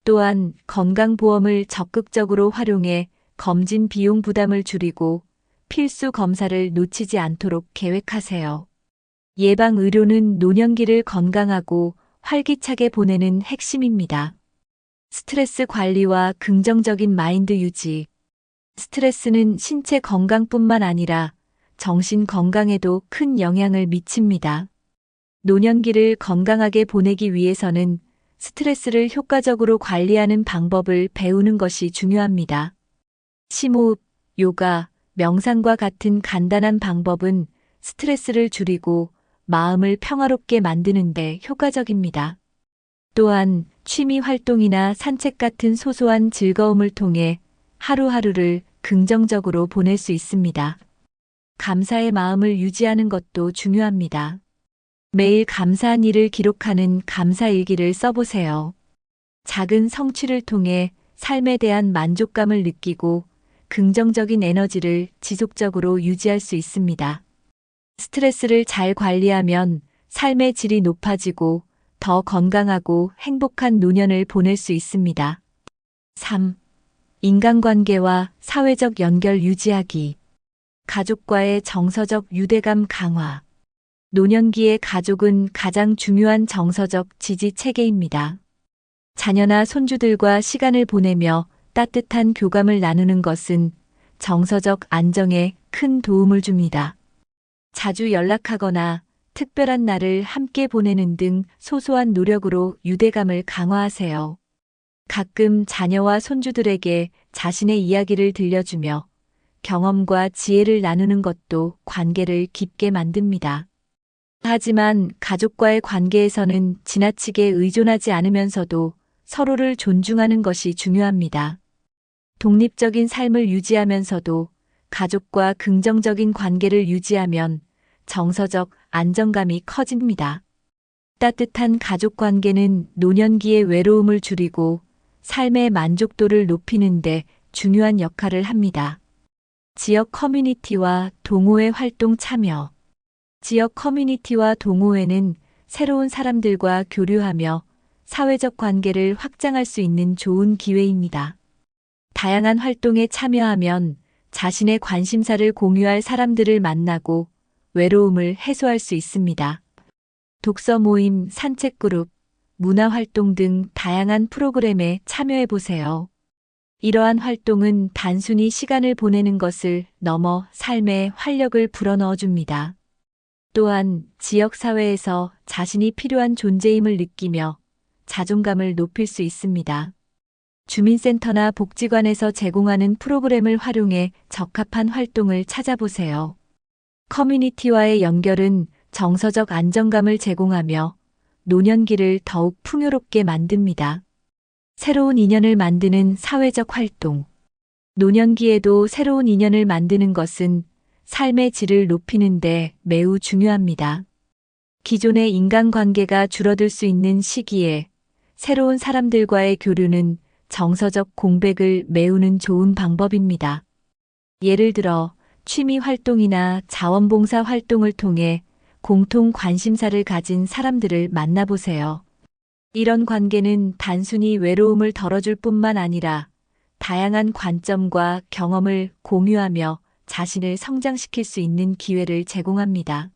또한 건강보험을 적극적으로 활용해 검진 비용 부담을 줄이고 필수 검사를 놓치지 않도록 계획하세요. 예방의료는 노년기를 건강하고 활기차게 보내는 핵심입니다. 스트레스 관리와 긍정적인 마인드 유지. 스트레스는 신체 건강뿐만 아니라 정신 건강에도 큰 영향을 미칩니다. 노년기를 건강하게 보내기 위해서는 스트레스를 효과적으로 관리하는 방법을 배우는 것이 중요합니다. 심호흡, 요가, 명상과 같은 간단한 방법은 스트레스를 줄이고 마음을 평화롭게 만드는 데 효과적입니다. 또한 취미 활동이나 산책 같은 소소한 즐거움을 통해 하루하루를 긍정적으로 보낼 수 있습니다. 감사의 마음을 유지하는 것도 중요합니다. 매일 감사한 일을 기록하는 감사일기를 써보세요. 작은 성취를 통해 삶에 대한 만족감을 느끼고 긍정적인 에너지를 지속적으로 유지할 수 있습니다. 스트레스를 잘 관리하면 삶의 질이 높아지고 더 건강하고 행복한 노년을 보낼 수 있습니다. 3. 인간관계와 사회적 연결 유지하기. 가족과의 정서적 유대감 강화. 노년기의 가족은 가장 중요한 정서적 지지 체계입니다. 자녀나 손주들과 시간을 보내며 따뜻한 교감을 나누는 것은 정서적 안정에 큰 도움을 줍니다. 자주 연락하거나 특별한 날을 함께 보내는 등 소소한 노력으로 유대감을 강화하세요. 가끔 자녀와 손주들에게 자신의 이야기를 들려주며 경험과 지혜를 나누는 것도 관계를 깊게 만듭니다. 하지만 가족과의 관계에서는 지나치게 의존하지 않으면서도 서로를 존중하는 것이 중요합니다. 독립적인 삶을 유지하면서도 가족과 긍정적인 관계를 유지하면 정서적 안정감이 커집니다. 따뜻한 가족 관계는 노년기의 외로움을 줄이고 삶의 만족도를 높이는 데 중요한 역할을 합니다. 지역 커뮤니티와 동호회 활동 참여. 지역 커뮤니티와 동호회는 새로운 사람들과 교류하며 사회적 관계를 확장할 수 있는 좋은 기회입니다. 다양한 활동에 참여하면 자신의 관심사를 공유할 사람들을 만나고 외로움을 해소할 수 있습니다. 독서 모임, 산책 그룹, 문화 활동 등 다양한 프로그램에 참여해 보세요. 이러한 활동은 단순히 시간을 보내는 것을 넘어 삶에 활력을 불어넣어 줍니다. 또한 지역 사회에서 자신이 필요한 존재임을 느끼며 자존감을 높일 수 있습니다. 주민센터나 복지관에서 제공하는 프로그램을 활용해 적합한 활동을 찾아보세요. 커뮤니티와의 연결은 정서적 안정감을 제공하며 노년기를 더욱 풍요롭게 만듭니다. 새로운 인연을 만드는 사회적 활동. 노년기에도 새로운 인연을 만드는 것은 삶의 질을 높이는 데 매우 중요합니다. 기존의 인간관계가 줄어들 수 있는 시기에 새로운 사람들과의 교류는 정서적 공백을 메우는 좋은 방법입니다. 예를 들어 취미 활동이나 자원봉사 활동을 통해 공통 관심사를 가진 사람들을 만나보세요. 이런 관계는 단순히 외로움을 덜어줄 뿐만 아니라 다양한 관점과 경험을 공유하며 자신을 성장시킬 수 있는 기회를 제공합니다.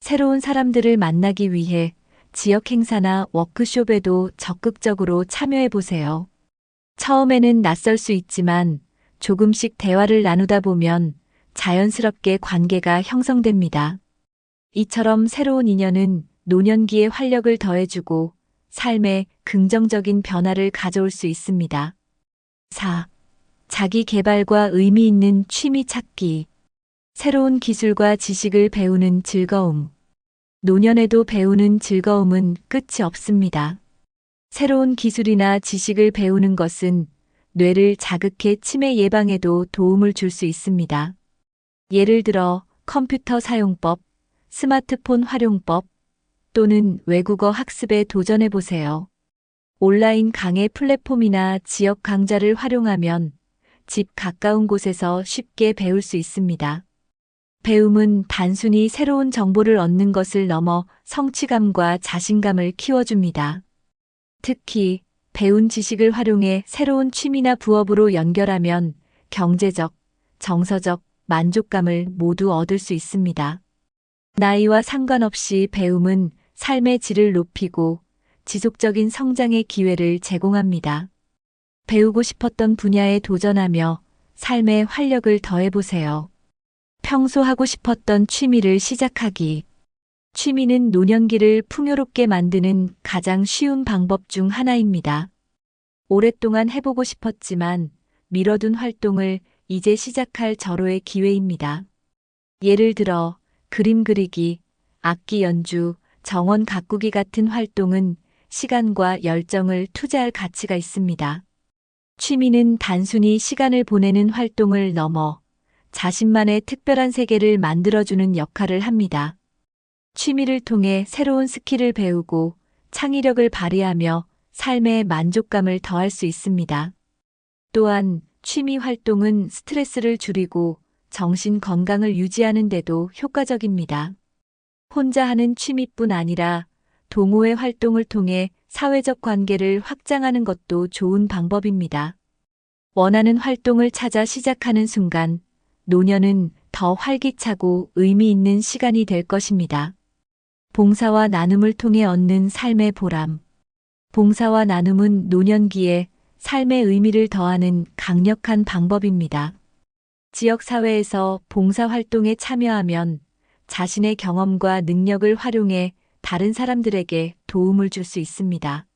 새로운 사람들을 만나기 위해 지역 행사나 워크숍에도 적극적으로 참여해 보세요. 처음에는 낯설 수 있지만 조금씩 대화를 나누다 보면 자연스럽게 관계가 형성됩니다. 이처럼 새로운 인연은 노년기에 활력을 더해주고 삶에 긍정적인 변화를 가져올 수 있습니다. 4. 자기 개발과 의미 있는 취미 찾기. 새로운 기술과 지식을 배우는 즐거움. 노년에도 배우는 즐거움은 끝이 없습니다. 새로운 기술이나 지식을 배우는 것은 뇌를 자극해 치매 예방에도 도움을 줄 수 있습니다. 예를 들어 컴퓨터 사용법, 스마트폰 활용법 또는 외국어 학습에 도전해 보세요. 온라인 강의 플랫폼이나 지역 강좌를 활용하면 집 가까운 곳에서 쉽게 배울 수 있습니다. 배움은 단순히 새로운 정보를 얻는 것을 넘어 성취감과 자신감을 키워줍니다. 특히 배운 지식을 활용해 새로운 취미나 부업으로 연결하면 경제적, 정서적 만족감을 모두 얻을 수 있습니다. 나이와 상관없이 배움은 삶의 질을 높이고 지속적인 성장의 기회를 제공합니다. 배우고 싶었던 분야에 도전하며 삶의 활력을 더해보세요. 평소 하고 싶었던 취미를 시작하기. 취미는 노년기를 풍요롭게 만드는 가장 쉬운 방법 중 하나입니다. 오랫동안 해보고 싶었지만 미뤄둔 활동을 이제 시작할 절호의 기회입니다. 예를 들어 그림 그리기, 악기 연주, 정원 가꾸기 같은 활동은 시간과 열정을 투자할 가치가 있습니다. 취미는 단순히 시간을 보내는 활동을 넘어 자신만의 특별한 세계를 만들어주는 역할을 합니다. 취미를 통해 새로운 스킬을 배우고 창의력을 발휘하며 삶의 만족감을 더할 수 있습니다. 또한 취미 활동은 스트레스를 줄이고 정신 건강을 유지하는 데도 효과적입니다. 혼자 하는 취미뿐 아니라 동호회 활동을 통해 사회적 관계를 확장하는 것도 좋은 방법입니다. 원하는 활동을 찾아 시작하는 순간 노년은 더 활기차고 의미 있는 시간이 될 것입니다. 봉사와 나눔을 통해 얻는 삶의 보람. 봉사와 나눔은 노년기에 삶의 의미를 더하는 강력한 방법입니다. 지역사회에서 봉사활동에 참여하면 자신의 경험과 능력을 활용해 다른 사람들에게 도움을 줄 수 있습니다.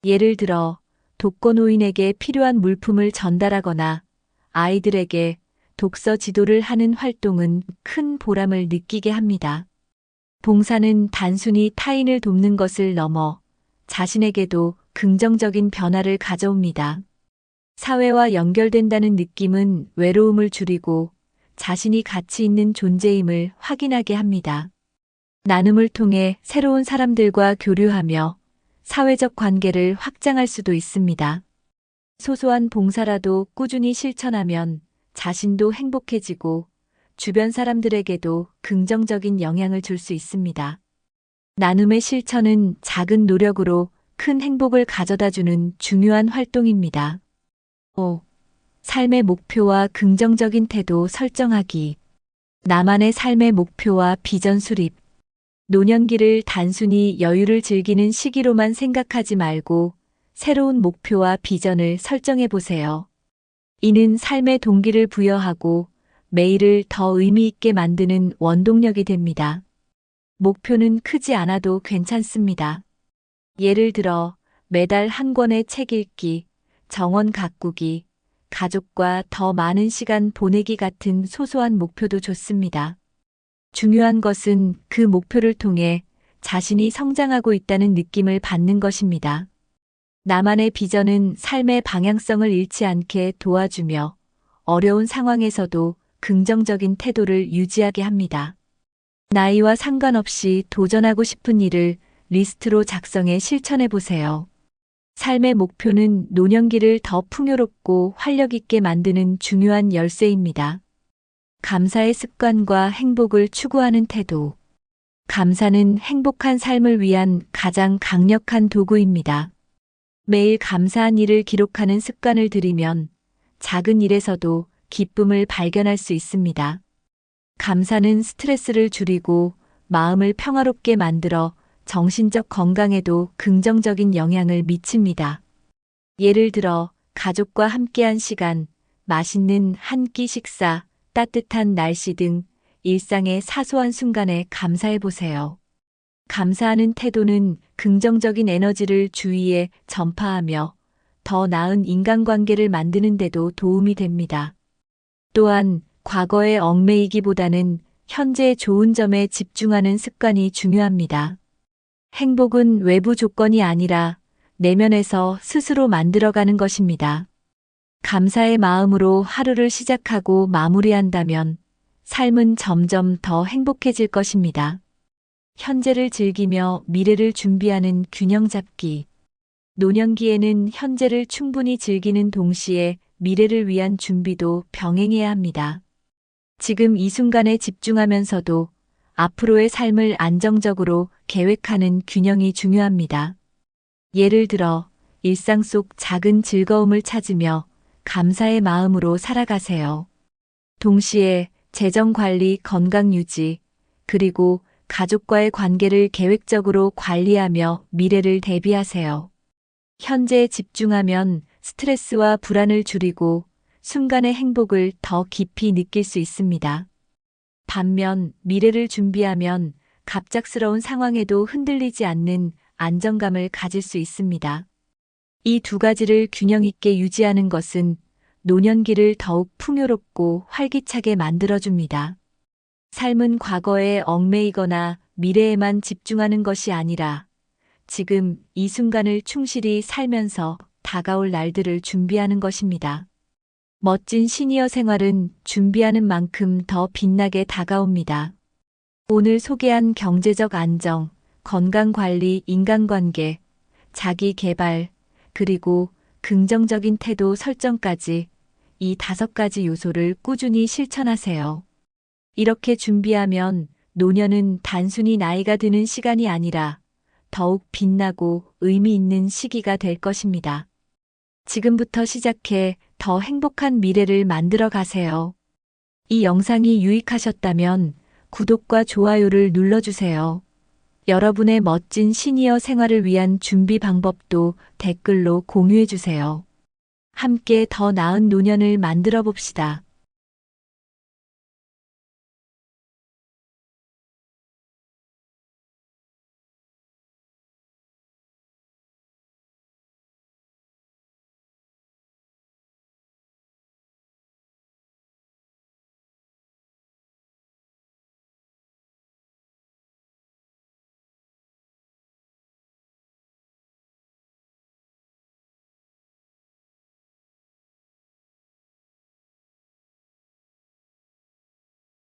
예를 들어 독거노인에게 필요한 물품을 전달하거나 아이들에게 독서 지도를 하는 활동은 큰 보람을 느끼게 합니다. 봉사는 단순히 타인을 돕는 것을 넘어 자신에게도 긍정적인 변화를 가져옵니다. 사회와 연결된다는 느낌은 외로움을 줄이고 자신이 가치 있는 존재임을 확인하게 합니다. 나눔을 통해 새로운 사람들과 교류하며 사회적 관계를 확장할 수도 있습니다. 소소한 봉사라도 꾸준히 실천하면 자신도 행복해지고 주변 사람들에게도 긍정적인 영향을 줄 수 있습니다. 나눔의 실천은 작은 노력으로 큰 행복을 가져다주는 중요한 활동입니다. 5. 삶의 목표와 긍정적인 태도 설정하기. 나만의 삶의 목표와 비전 수립. 노년기를 단순히 여유를 즐기는 시기로만 생각하지 말고 새로운 목표와 비전을 설정해 보세요. 이는 삶의 동기를 부여하고 매일을 더 의미 있게 만드는 원동력이 됩니다. 목표는 크지 않아도 괜찮습니다. 예를 들어 매달 한 권의 책 읽기, 정원 가꾸기, 가족과 더 많은 시간 보내기 같은 소소한 목표도 좋습니다. 중요한 것은 그 목표를 통해 자신이 성장하고 있다는 느낌을 받는 것입니다. 나만의 비전은 삶의 방향성을 잃지 않게 도와주며 어려운 상황에서도 긍정적인 태도를 유지하게 합니다. 나이와 상관없이 도전하고 싶은 일을 리스트로 작성해 실천해 보세요. 삶의 목표는 노년기를 더 풍요롭고 활력 있게 만드는 중요한 열쇠입니다. 감사의 습관과 행복을 추구하는 태도. 감사는 행복한 삶을 위한 가장 강력한 도구입니다. 매일 감사한 일을 기록하는 습관을 들이면 작은 일에서도 기쁨을 발견할 수 있습니다. 감사는 스트레스를 줄이고 마음을 평화롭게 만들어 정신적 건강에도 긍정적인 영향을 미칩니다. 예를 들어 가족과 함께한 시간, 맛있는 한 끼 식사, 따뜻한 날씨 등 일상의 사소한 순간에 감사해 보세요. 감사하는 태도는 긍정적인 에너지를 주위에 전파하며 더 나은 인간관계를 만드는 데도 도움이 됩니다. 또한 과거에 얽매이기보다는 현재의 좋은 점에 집중하는 습관이 중요합니다. 행복은 외부 조건이 아니라 내면에서 스스로 만들어가는 것입니다. 감사의 마음으로 하루를 시작하고 마무리한다면 삶은 점점 더 행복해질 것입니다. 현재를 즐기며 미래를 준비하는 균형 잡기. 노년기에는 현재를 충분히 즐기는 동시에 미래를 위한 준비도 병행해야 합니다. 지금 이 순간에 집중하면서도 앞으로의 삶을 안정적으로 계획하는 균형이 중요합니다. 예를 들어 일상 속 작은 즐거움을 찾으며 감사의 마음으로 살아가세요. 동시에 재정 관리, 건강 유지, 그리고 가족과의 관계를 계획적으로 관리하며 미래를 대비하세요. 현재에 집중하면 스트레스와 불안을 줄이고 순간의 행복을 더 깊이 느낄 수 있습니다. 반면 미래를 준비하면 갑작스러운 상황에도 흔들리지 않는 안정감을 가질 수 있습니다. 이 두 가지를 균형 있게 유지하는 것은 노년기를 더욱 풍요롭고 활기차게 만들어줍니다. 삶은 과거에 얽매이거나 미래에만 집중하는 것이 아니라 지금 이 순간을 충실히 살면서 다가올 날들을 준비하는 것입니다. 멋진 시니어 생활은 준비하는 만큼 더 빛나게 다가옵니다. 오늘 소개한 경제적 안정, 건강관리, 인간관계, 자기개발, 그리고 긍정적인 태도 설정까지 이 5가지 요소를 꾸준히 실천하세요. 이렇게 준비하면 노년은 단순히 나이가 드는 시간이 아니라 더욱 빛나고 의미 있는 시기가 될 것입니다. 지금부터 시작해 더 행복한 미래를 만들어 가세요. 이 영상이 유익하셨다면 구독과 좋아요를 눌러주세요. 여러분의 멋진 시니어 생활을 위한 준비 방법도 댓글로 공유해 주세요. 함께 더 나은 노년을 만들어 봅시다.